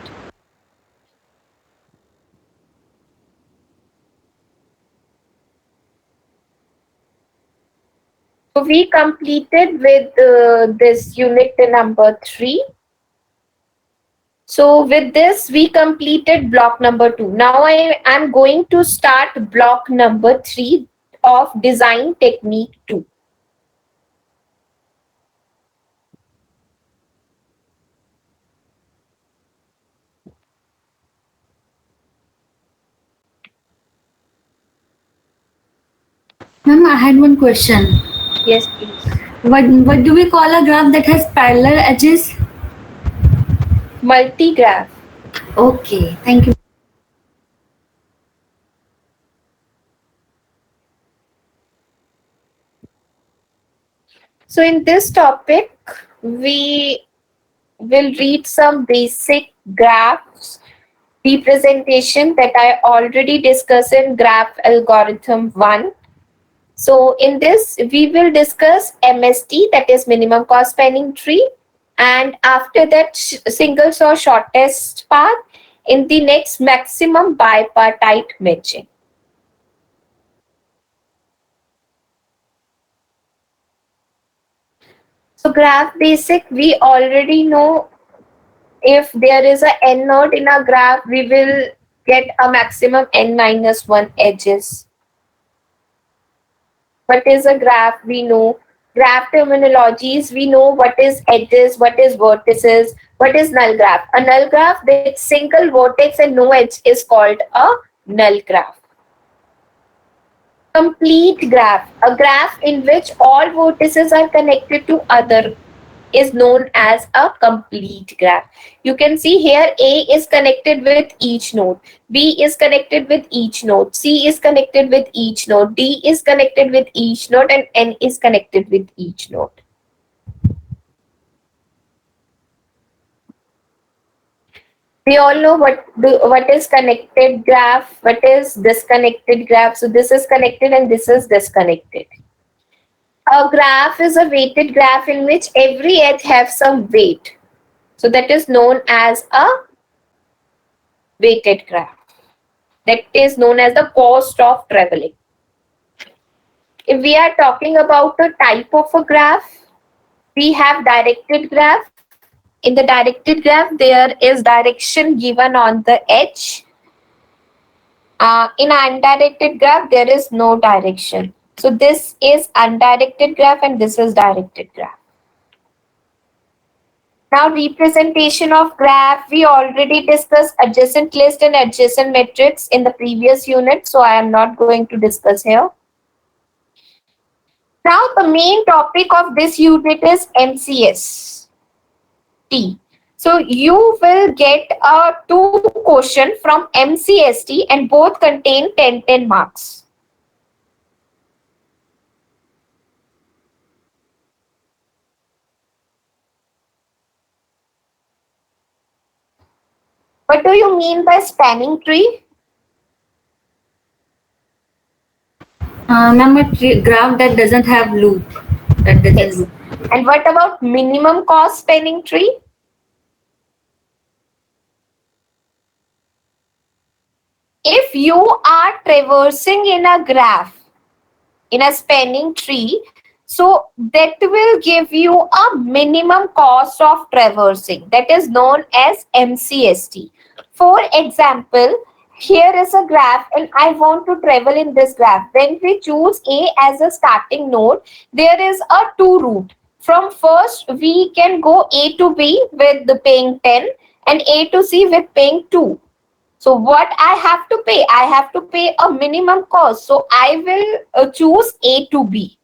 So we completed with this unit number 3. So with this, we completed block number 2. Now I am going to start block number 3 of design technique 2. Ma'am, I had one question. Yes, please. What do we call a graph that has parallel edges? Multigraph. Okay, thank you. So in this topic, we will read some basic graphs representation that I already discussed in graph algorithm 1. So in this, we will discuss MST, that is minimum cost spanning tree. And after that, single source shortest path. In the next, maximum bipartite matching. So graph basic, we already know if there is a n node in a graph, we will get a maximum n minus 1 edges. What is a graph? We know. Graph terminologies, we know what is edges, what is vertices, what is null graph. A null graph with single vertex and no edge is called a null graph. Complete graph, a graph in which all vertices are connected to other, is known as a complete graph. You can see here A is connected with each node, B is connected with each node, C is connected with each node, D is connected with each node, and N is connected with each node. We all know what is connected graph, what is disconnected graph. So this is connected and this is disconnected. A graph is a weighted graph in which every edge has some weight. So that is known as a weighted graph. That is known as the cost of traveling. If we are talking about a type of a graph, we have directed graph. In the directed graph, there is direction given on the edge. In an undirected graph, there is no direction. So this is undirected graph and this is directed graph. Now representation of graph, we already discussed adjacent list and adjacent matrix in the previous unit, so I am not going to discuss here. Now the main topic of this unit is MCS-T. So you will get a 2 question from MCS-T and both contain 10 marks. What do you mean by spanning tree? Ma'am, a graph that doesn't have loop. That doesn't Yes. loop. And what about minimum cost spanning tree? If you are traversing in a graph, in a spanning tree, so that will give you a minimum cost of traversing. That is known as MCS-T. For example, here is a graph and I want to travel in this graph. When we choose A as a starting node, there is a 2 route. From first, we can go A to B with the paying 10 and A to C with paying 2. So what I have to pay? I have to pay a minimum cost. So I will choose A to B.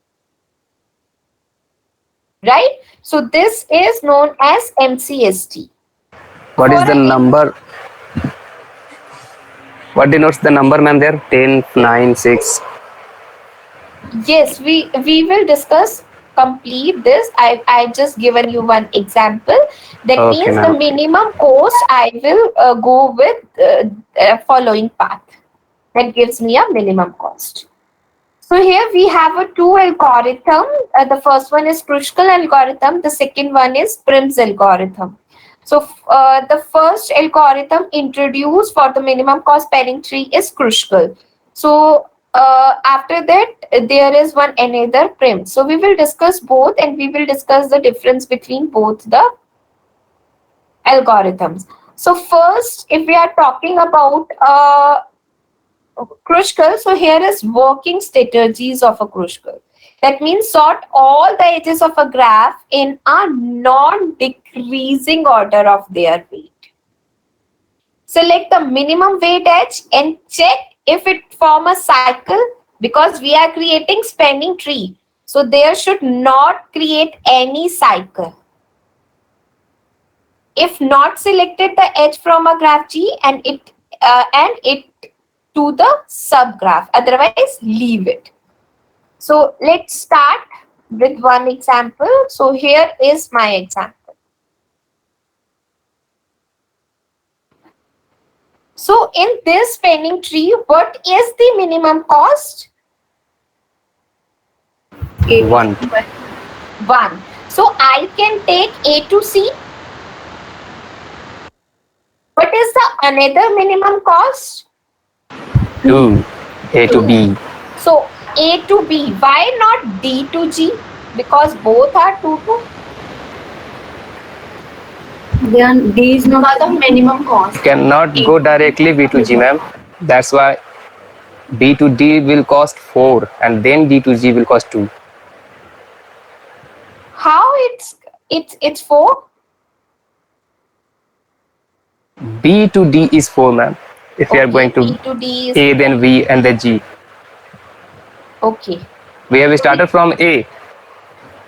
Right? So this is known as MCS-T. What is the number? What denotes the number, ma'am, there? 10, 9, 6. Yes, we will discuss complete this. I just given you one example. That Okay, means the ma'am. minimum cost I will go with following path. That gives me a minimum cost. So here we have a 2 algorithm. The first one is Kruskal algorithm. The second one is Prim's algorithm. So the first algorithm introduced for the minimum cost spanning tree is Kruskal. So after that, there is one another Prim. So we will discuss both and we will discuss the difference between both the algorithms. So first, if we are talking about Kruskal, so here is working strategies of a Kruskal. That means sort all the edges of a graph in a non-decreasing order of their weight. Select the minimum weight edge and check if it form a cycle, because we are creating spanning tree. So there should not create any cycle. If not selected the edge from a graph G and it to the subgraph, otherwise leave it. So let's start with one example. So here is my example. So in this spanning tree, what is the minimum cost? 1. 1. So I can take A to C. What is the another minimum cost? 2. A to B. So A to B. Why not D to G? Because both are 2 to. Then D is not Because of minimum cost. Cannot go directly B to G, ma'am. That's why B to D will cost 4 and then D to G will cost 2. How it's 4? B to D is 4, ma'am. If we are going to B to D is A, then V, and then G. okay. We have started from A.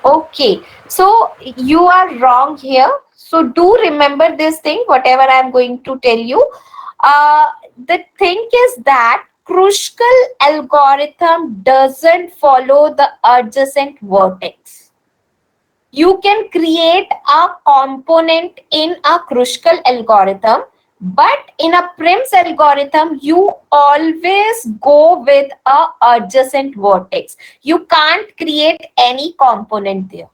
Okay, so you are wrong here. So do remember this thing, whatever I am going to tell you. The thing is that Kruskal algorithm doesn't follow the adjacent vertex. You can create a component in a Kruskal algorithm, but in a Prim's algorithm, you always go with a adjacent vertex. You can't create any component there.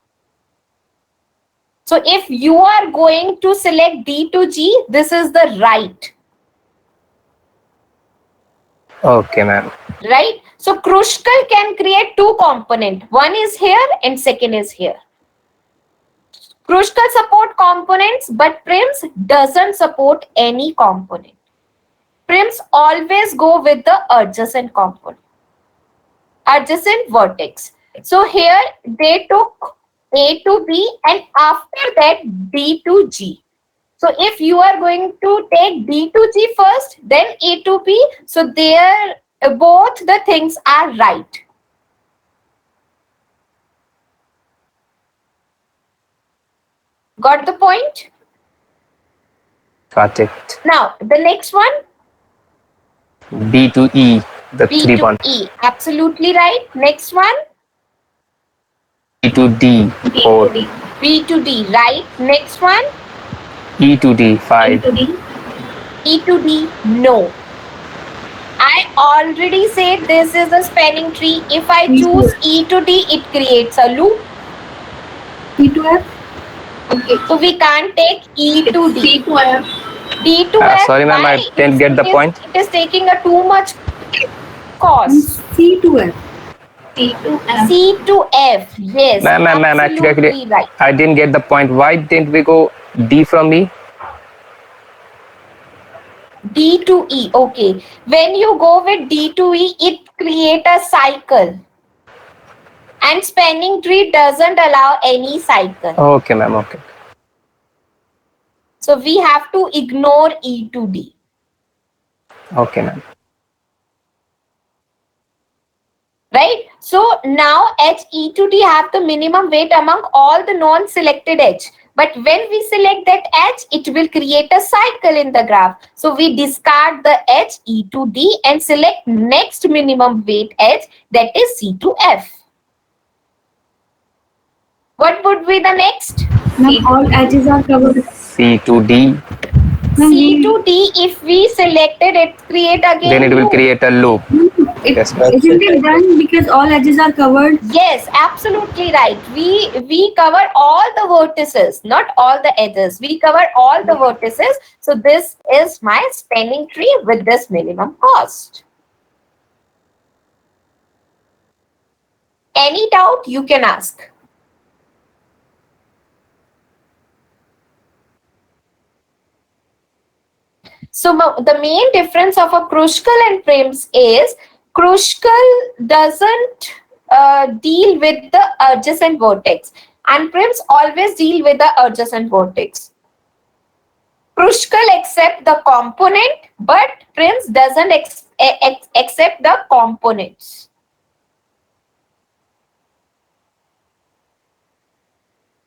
So if you are going to select D to G, this is the right. Okay, ma'am. Right? So Kruskal can create two components. One is here and second is here. Kruskal support components, but Prims doesn't support any component. Prims always go with the adjacent component, adjacent vertex. So here they took A to B and after that D to G. So if you are going to take D to G first, then A to B, so there both the things are right. Got the point? Got it. Now the next one. B to E, the B 3 to one. E, absolutely right. Next one. B to D, 4. B to D, right. Next one. E to D, 5. E to D, no. I already said this is a spanning tree. If I choose E to D, it creates a loop. E to F. Okay, so we can't take E to D. C to F. D to F. Sorry, ma'am, I why? didn't get the point. It is taking a too much cost. C to F. C to F. C to F. Yes. Ma'am, actually, absolutely right. I didn't get the point. Why didn't we go D from E? D to E. Okay. When you go with D to E, it creates a cycle. And spanning tree doesn't allow any cycle. Okay, ma'am. Okay. So we have to ignore E to D. Okay, ma'am. Right? So now H E to D have the minimum weight among all the non-selected H. But when we select that H, it will create a cycle in the graph. So we discard the H, E to D and select next minimum weight H, that is C to F. What would be the next? Now all edges are covered. C to D. C to D, if we selected it, create again. Then it will create a loop. Yes, ma'am. Isn't it done because all edges are covered? Yes, absolutely right. We cover all the vertices, not all the edges. We cover all the vertices. So this is my spanning tree with this minimum cost. Any doubt you can ask. So the main difference of a Kruskal and Prims is Kruskal doesn't deal with the adjacent vertex and Prims always deal with the adjacent vertex. Kruskal accept the component, but Prims doesn't accept the components.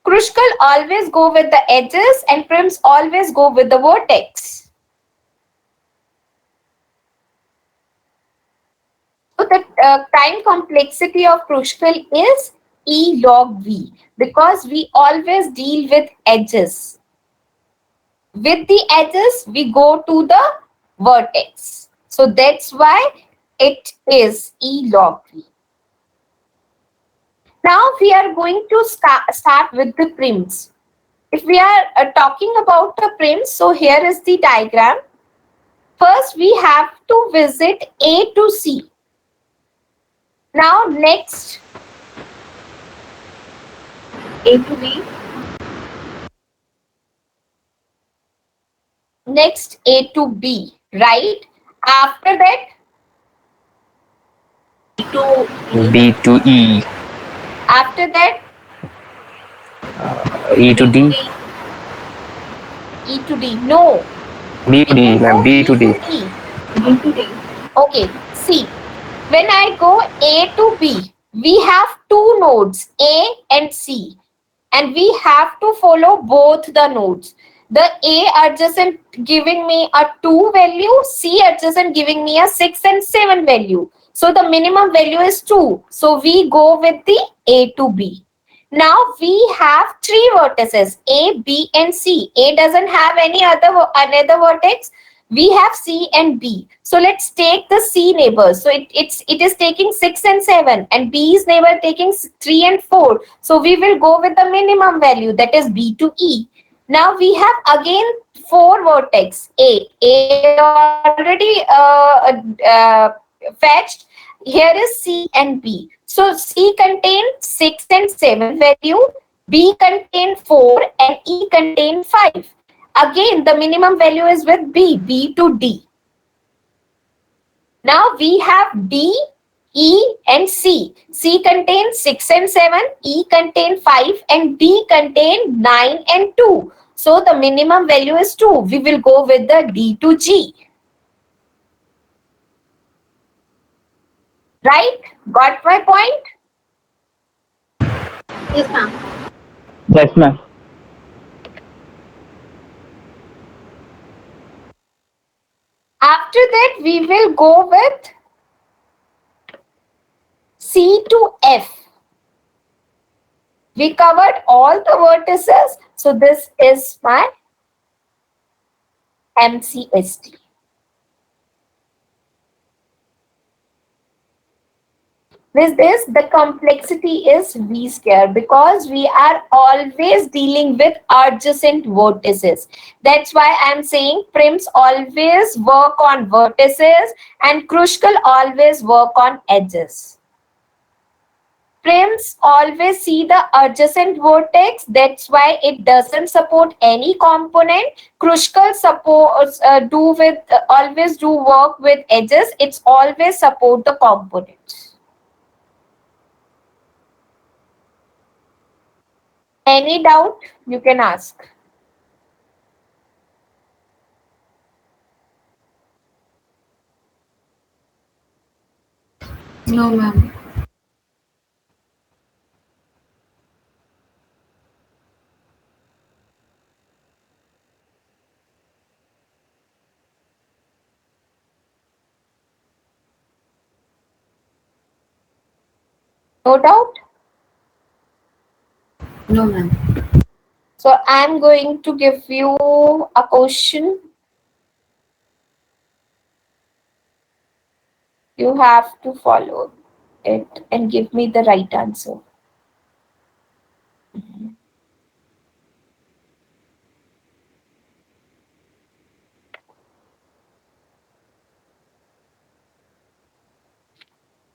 Kruskal always go with the edges and Prims always go with the vertex. So the time complexity of Kruskal is E log V because we always deal with edges. With the edges, we go to the vertex. So that's why it is E log V. Now we are going to start with the Prims. If we are talking about the Prims, so here is the diagram. First, we have to visit A to C. Now next, A to B. Next, A to B, right? After that, B to E. After that, E to D. E to D. No. B to D, ma'am. B to D. B to D. Okay. See, when I go A to B, we have two nodes, A and C, and we have to follow both the nodes. The A adjacent giving me a 2 value, C adjacent giving me a 6 and 7 value. So the minimum value is 2. So we go with the A to B. Now we have 3 vertices, A, B and C. A doesn't have any another vertex. We have C and B. So let's take the C neighbors. So it is taking 6 and 7, and B's neighbor taking 3 and 4. So we will go with the minimum value, that is B to E. Now we have again 4 vertex A. A is already fetched. Here is C and B. So C contains 6 and 7 value, B contains 4, and E contains 5. Again, the minimum value is with B, B to D. Now we have D, E, and C. C contains 6 and 7, E contains 5, and D contains 9 and 2. So the minimum value is 2. We will go with the D to G. Right? Got my point? Yes, ma'am. Yes, ma'am. After that, we will go with C to F. We covered all the vertices. So this is my MCST. With this, the complexity is V square because we are always dealing with adjacent vertices. That's why I'm saying prims always work on vertices and Kruskal always work on edges. Prims always see the adjacent vertex. That's why it doesn't support any component. Kruskal supports always do work with edges. It's always support the components. Any doubt you can ask. No, ma'am. No doubt? No, ma'am. So I'm going to give you a question. You have to follow it and give me the right answer.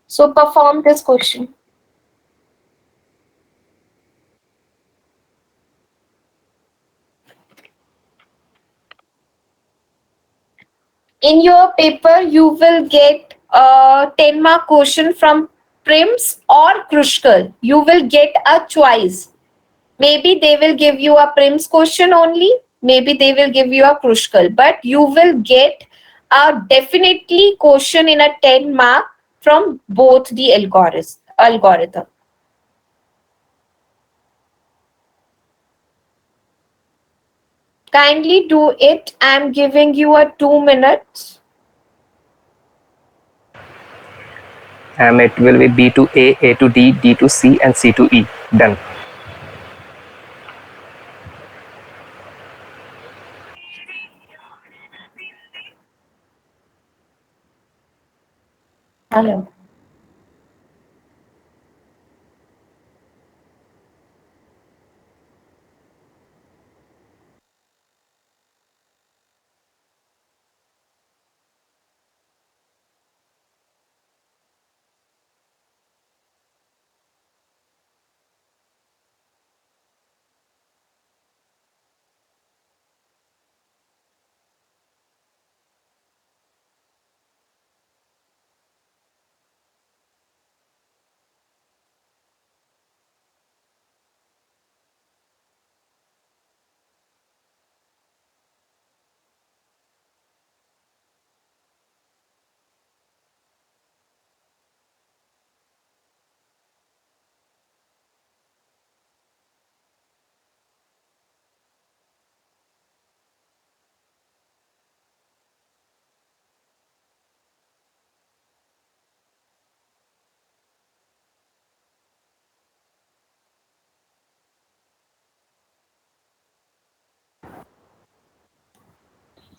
So perform this question. In your paper, you will get a 10-mark question from Prims or Kruskal. You will get a choice. Maybe they will give you a Prims question only. Maybe they will give you a Kruskal. But you will get a definitely question in a 10-mark from both the algorithm. Kindly do it. I'm giving you a 2 minutes. It will be B to A to D, D to C, and C to E. Done. Hello.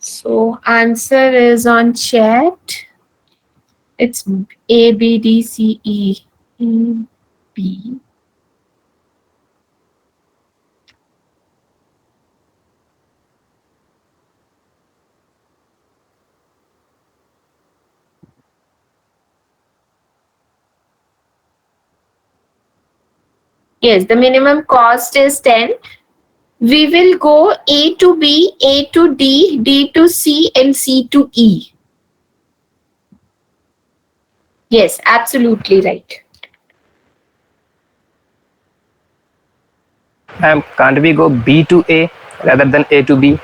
So answer is on chat. It's A, B, D, C, E. B. Yes, the minimum cost is 10. We will go A to B, A to D, D to C, and C to E. Yes, absolutely right. Can't we go B to A rather than A to B?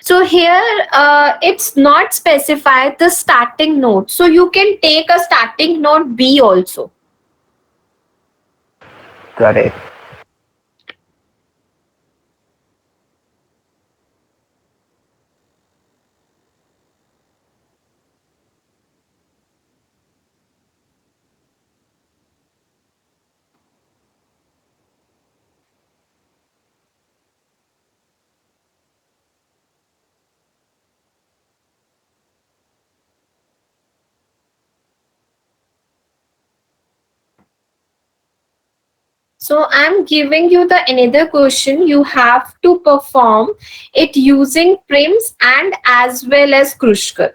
So here it's not specified the starting node. So you can take a starting node B also. Got it. So I'm giving you the another question. You have to perform it using prims and as well as Kruskal.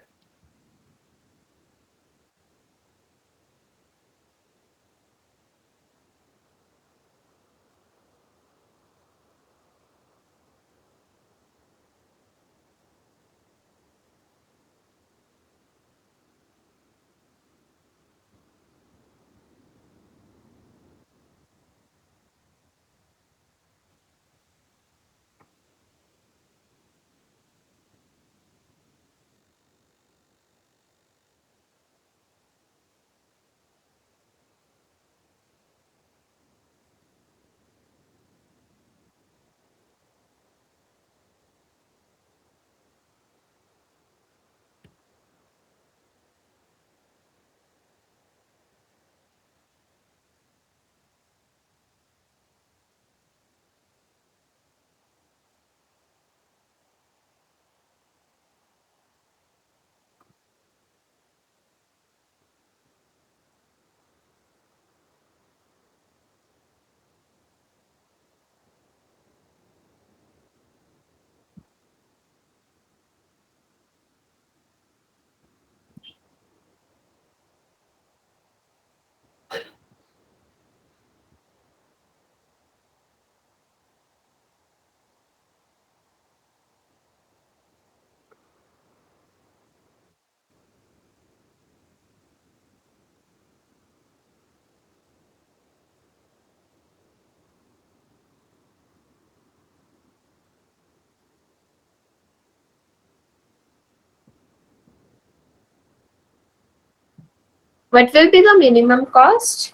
What will be the minimum cost?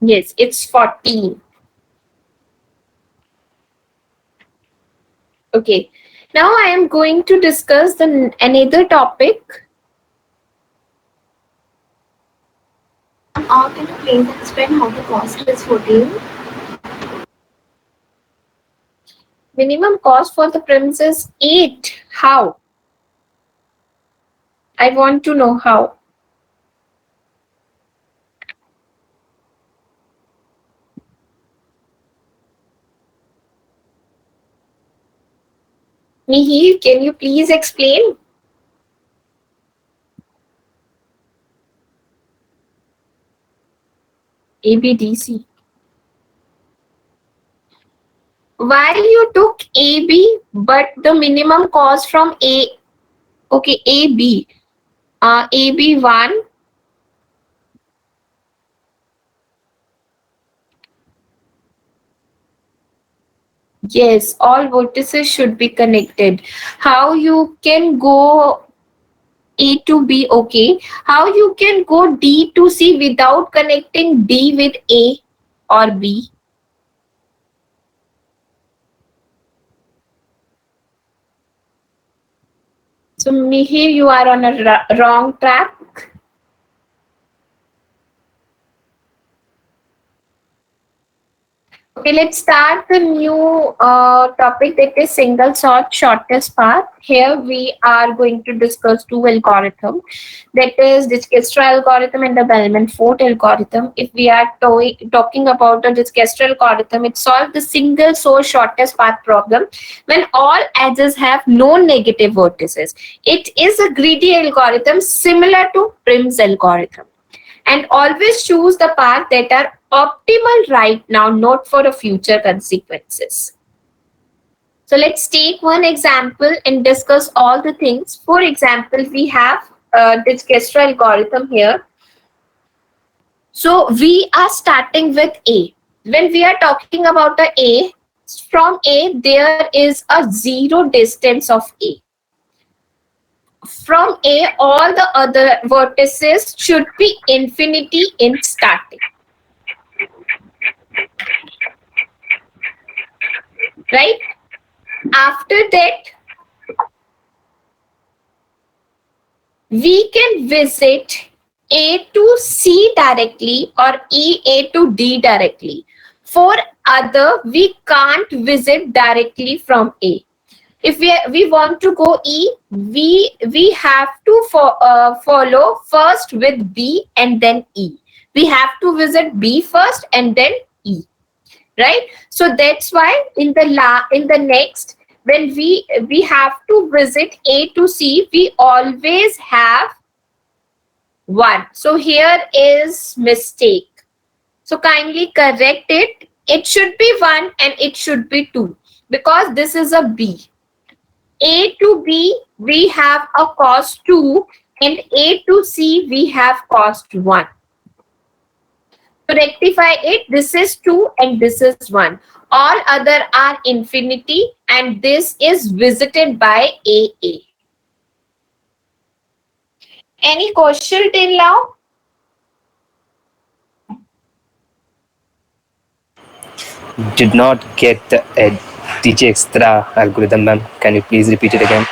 Yes, it's 14. Okay. Now I am going to discuss another topic. Can you please explain how the cost is 14? Minimum cost for the prims is 8. How? I want to know how. Mihir, can you please explain? ABDC. Why you took AB but the minimum cost from A? Okay, AB. AB1. Yes, all vertices should be connected. How you can go A to B? Okay. How you can go D to C without connecting D with A or B? So here you are on a wrong track. Okay, let's start the new topic, that is single sort shortest path. Here we are going to discuss two algorithms, that is Dijkstra algorithm and the Bellman-Ford algorithm. If we are talking about the Dijkstra algorithm, it solves the single source shortest path problem when all edges have no negative vertices. It is a greedy algorithm similar to Prim's algorithm, and always choose the path that are optimal right now, not for the future consequences. So let's take one example and discuss all the things. For example, we have Dijkstra algorithm here. So we are starting with A. When we are talking about the A, from A there is a zero distance of A. From A, all the other vertices should be infinity in starting. Right? After that, we can visit A to C directly or A to D directly. For other, we can't visit directly from A. If we want to go E, we have to follow first with B and then E. We have to visit B first and then E. Right? So that's why in the next, when we have to visit A to C, we always have 1. So here is mistake. So kindly correct it. It should be 1 and it should be 2, because this is a B. A to B we have a cost 2 and A to C we have cost 1. To rectify it, this is 2 and this is 1. All other are infinity and this is visited by AA. Any question till now? Did not get the Dijkstra algorithm, ma'am. Can you please repeat it again?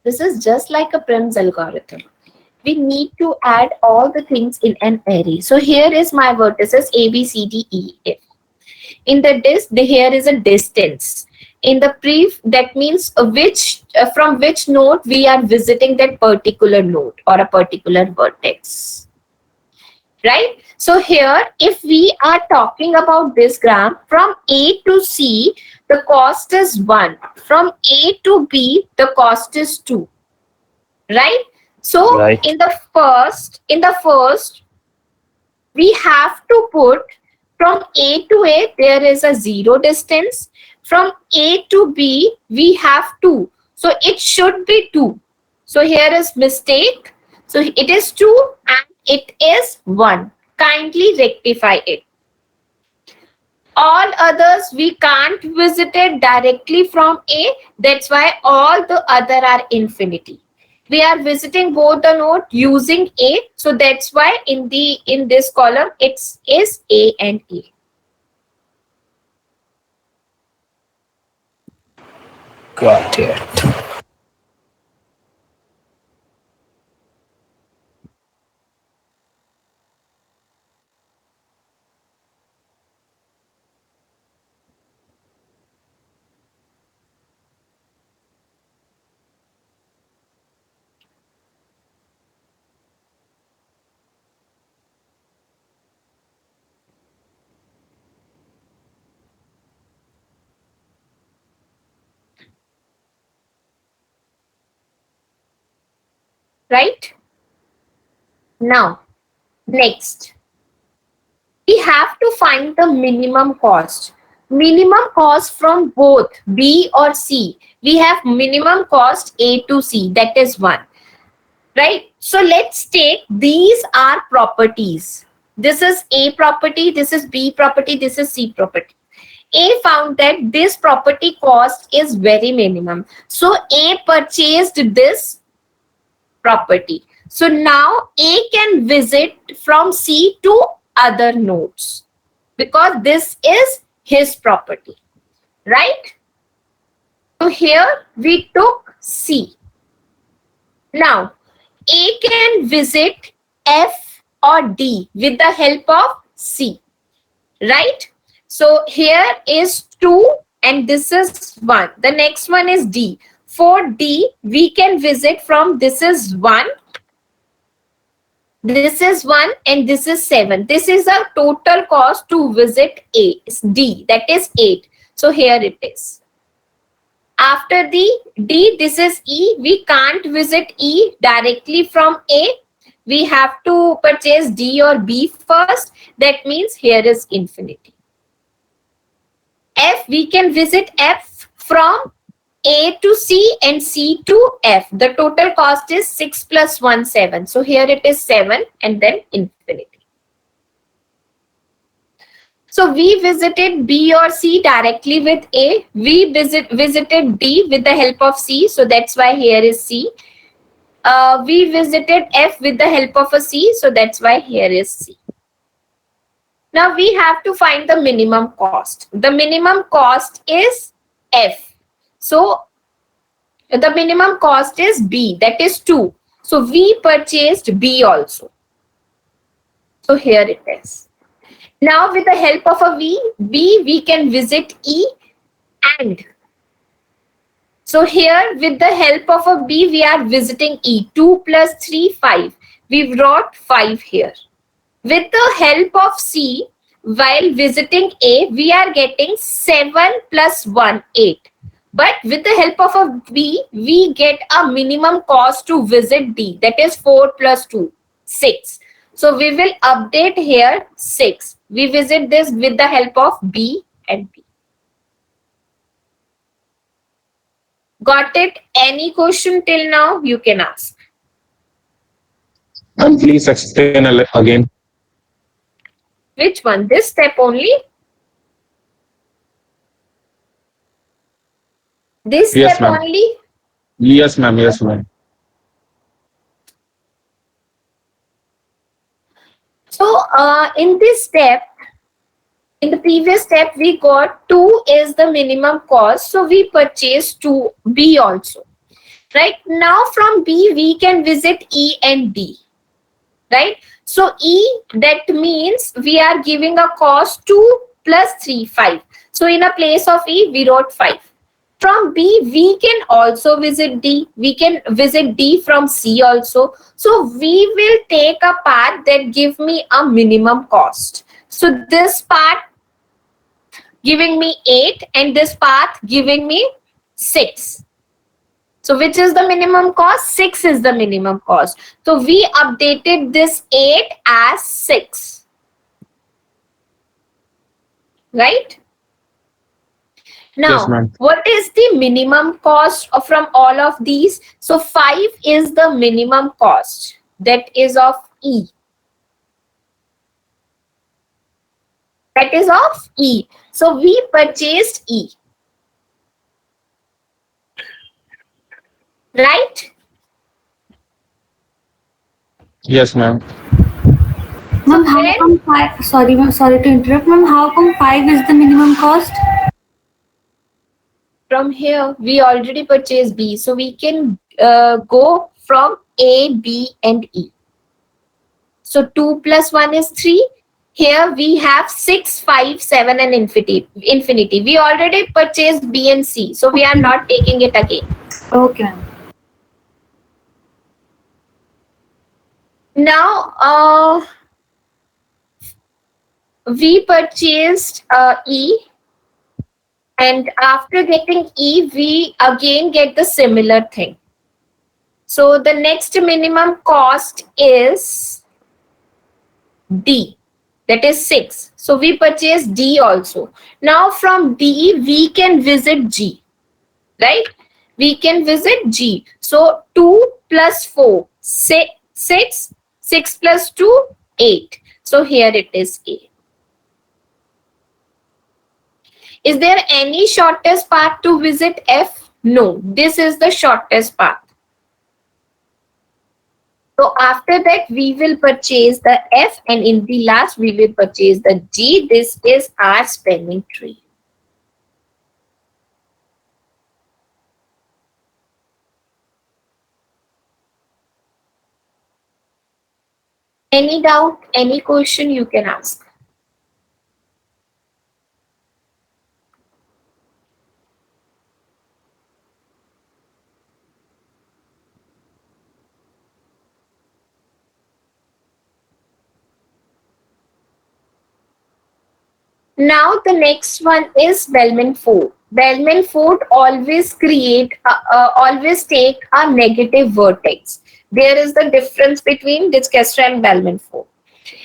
This is just like a Prim's algorithm. We need to add all the things in an array. So here is my vertices A, B, C, D, E, F. In the disk, here is a distance. In the pref, that means from which node we are visiting that particular node or a particular vertex. Right? So here, if we are talking about this graph, from A to C, the cost is 1. From A to B, the cost is 2. Right? So Right. in the first, we have to put from A to A, there is a 0 distance. From A to B, we have 2. So it should be 2. So here is mistake. So it is 2 and it is 1. Kindly rectify it. All others we can't visit it directly from A. That's why all the other are infinity. We are visiting both the node using A. So that's why in this column it is A and A. Got it. Right? Now, next. we have to find the minimum cost. Minimum cost from both B or C. We have minimum cost A to C, that is 1. Right? So let's take these are properties. This is A property, this is B property, this is C property. A found that this property cost is very minimum. So A purchased this property. So now A can visit from C to other nodes because this is his property, right? So here we took C. Now A can visit F or D with the help of C, right? So here is 2 and this is 1. The next one is D. For D, we can visit from this is 1, this is 1 and this is 7. This is a total cost to visit A. It's D, that is 8. So here it is. After the D, this is E. We can't visit E directly from A. We have to purchase D or B first. That means here is infinity. F, we can visit F from A to C and C to F. The total cost is 6 plus 1, 7. So here it is 7 and then infinity. So we visited B or C directly with A. We visited D with the help of C. So that's why here is C. We visited F with the help of a C. So that's why here is C. Now we have to find the minimum cost. The minimum cost is F. So the minimum cost is B, that is 2. So we purchased B also. So here it is. Now with the help of a B, we can visit E and. So here with the help of a B, we are visiting E. 2 plus 3, 5. We wrote 5 here. With the help of C, while visiting A, we are getting 7 plus 1, 8. But with the help of a B, we get a minimum cost to visit D. That is 4 plus 2, 6. So we will update here 6. We visit this with the help of B and B. Got it? Any question till now? You can ask. And please explain again. Which one? This step only? This Yes, step ma'am. only? Yes, ma'am. Yes, ma'am. So in this step, in the previous step, we got 2 is the minimum cost. So we purchased 2 B also. Right now from B, we can visit E and D. Right? So E, that means we are giving a cost 2 plus 3, 5. So in a place of E, we wrote 5. From B, we can also visit D. We can visit D from C also. So we will take a path that give me a minimum cost. So this part giving me 8 and this path giving me 6. So which is the minimum cost? 6 is the minimum cost. So we updated this 8 as 6. Right? Now, Yes, what is the minimum cost from all of these? So 5 is the minimum cost. That is of E. That is of E. So we purchased E. Right? Yes, ma'am. Ma'am, how come 5? Sorry, ma'am. Sorry to interrupt, ma'am. How come 5 is the minimum cost? From here, we already purchased B. So we can go from A, B, and E. So 2 plus 1 is 3. Here we have 6, 5, 7, and infinity. We already purchased B and C. So we are not taking it again. Okay. Now, we purchased E. And after getting E, we again get the similar thing. So the next minimum cost is D. that is 6. So we purchase D also. Now from D, we can visit G, right? We can visit G. So 2 plus 4, 6, 6 plus 2, 8. So here it is A. Is there any shortest path to visit F? No, this is the shortest path. So after that, we will purchase the F, and in the last, we will purchase the G. This is our spanning tree. Any doubt, any question you can ask. Now the next one is Bellman Ford. Bellman Ford always always take a negative vertex. There is the difference between Dischester and Bellman Ford.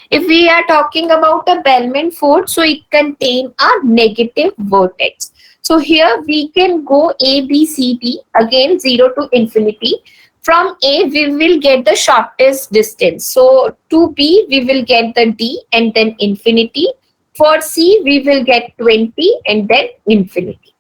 If we are talking about a Bellman Ford, so it contains a negative vertex. So here we can go A, B, C, D, again 0 to infinity. From A, we will get the shortest distance. So to B, we will get the D and then infinity. For C, we will get 20 and then infinity.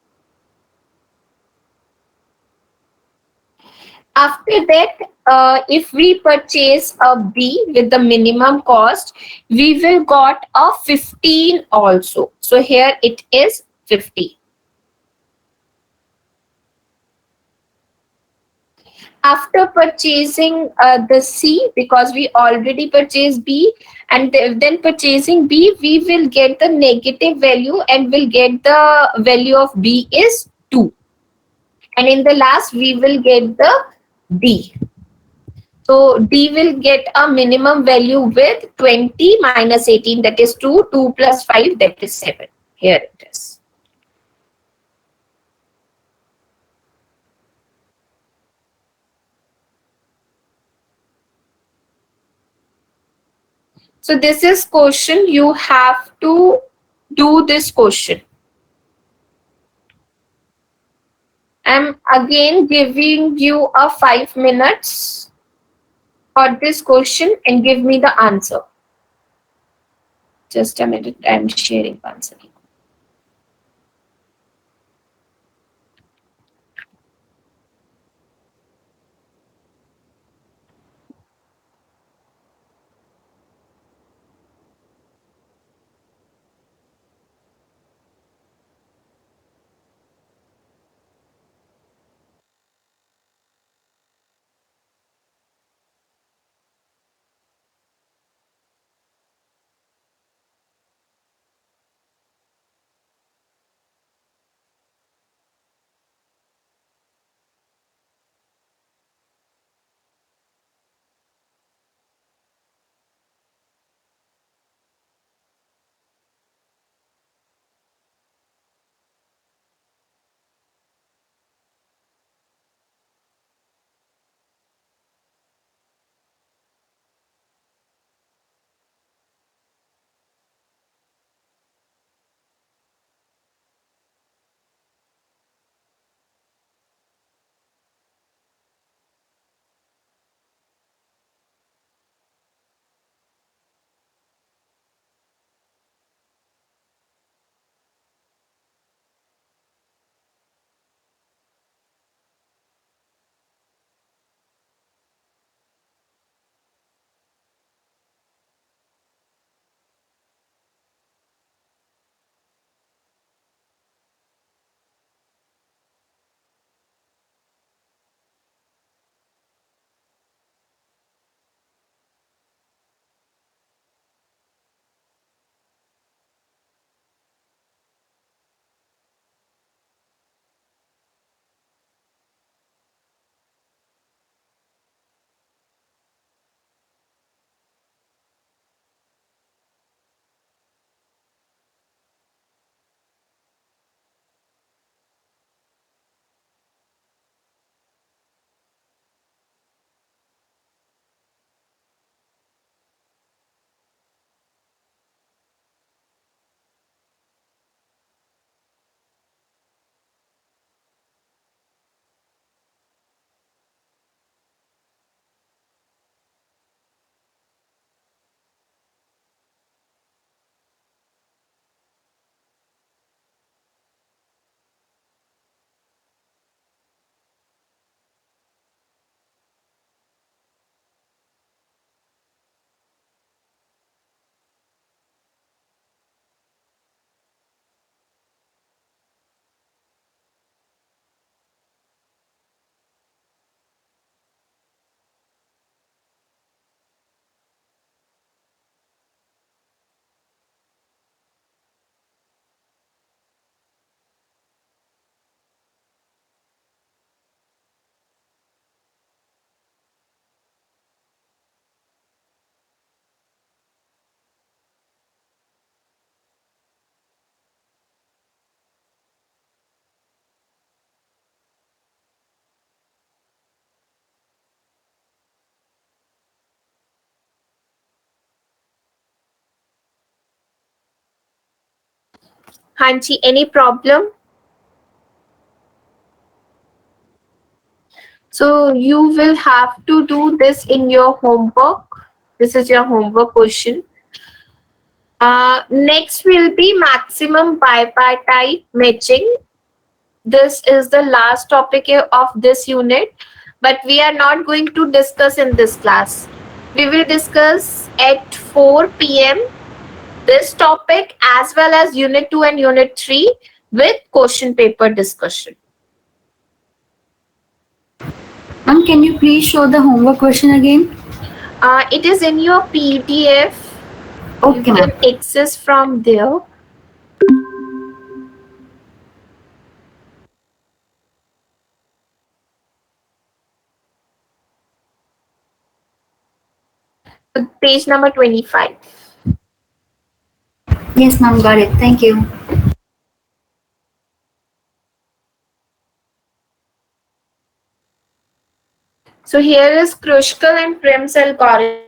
After that, if we purchase a B with the minimum cost, we will got a 15 also. So here it is 50. After purchasing the C, because we already purchased B, and then purchasing B, we will get the negative value and will get the value of B is 2. And in the last, we will get the D. So D will get a minimum value with 20 minus 18, that is 2, 2 plus 5, that is 7. Here it is. So this is question. You have to do this question. I'm again giving you a 5 minutes for this question and give me the answer. Just a minute, I'm sharing answer. Hanchi, any problem? So you will have to do this in your homework. This is your homework question. Next will be maximum bipartite matching. This is the last topic of this unit, but we are not going to discuss in this class. We will discuss at 4 p.m. this topic as well as unit 2 and unit 3 with question paper discussion. Ma'am, can you please show the homework question again? It is in your PDF. Okay, You ma'am. can access from there. Page number 25. Yes, ma'am, got it. Thank you. So here is Kruskal and Prim's algorithm,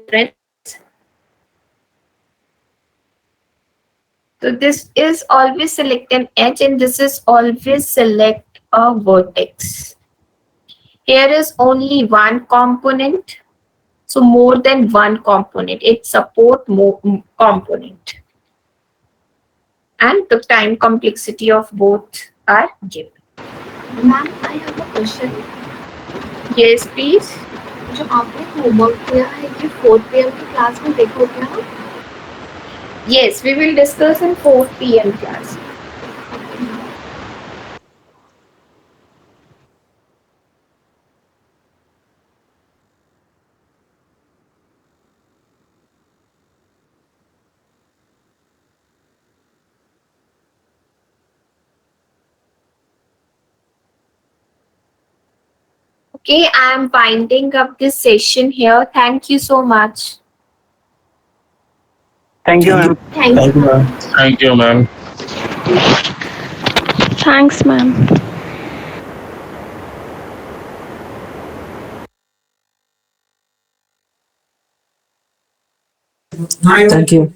friends. So this is always select an edge and this is always select a vertex. Here is only one component. So more than one component. It support more component. And the time complexity of both are given. Ma'am, I have a question. Yes, please. जो आपने homework किया है ये 4 PM की class में देखो क्या? Yes, we will discuss in 4 p.m. class. Okay, I am winding up this session here. Thank you so much. Thank you, ma'am. Thank you, ma'am. Thank you, ma'am. Thanks, ma'am. Thank you.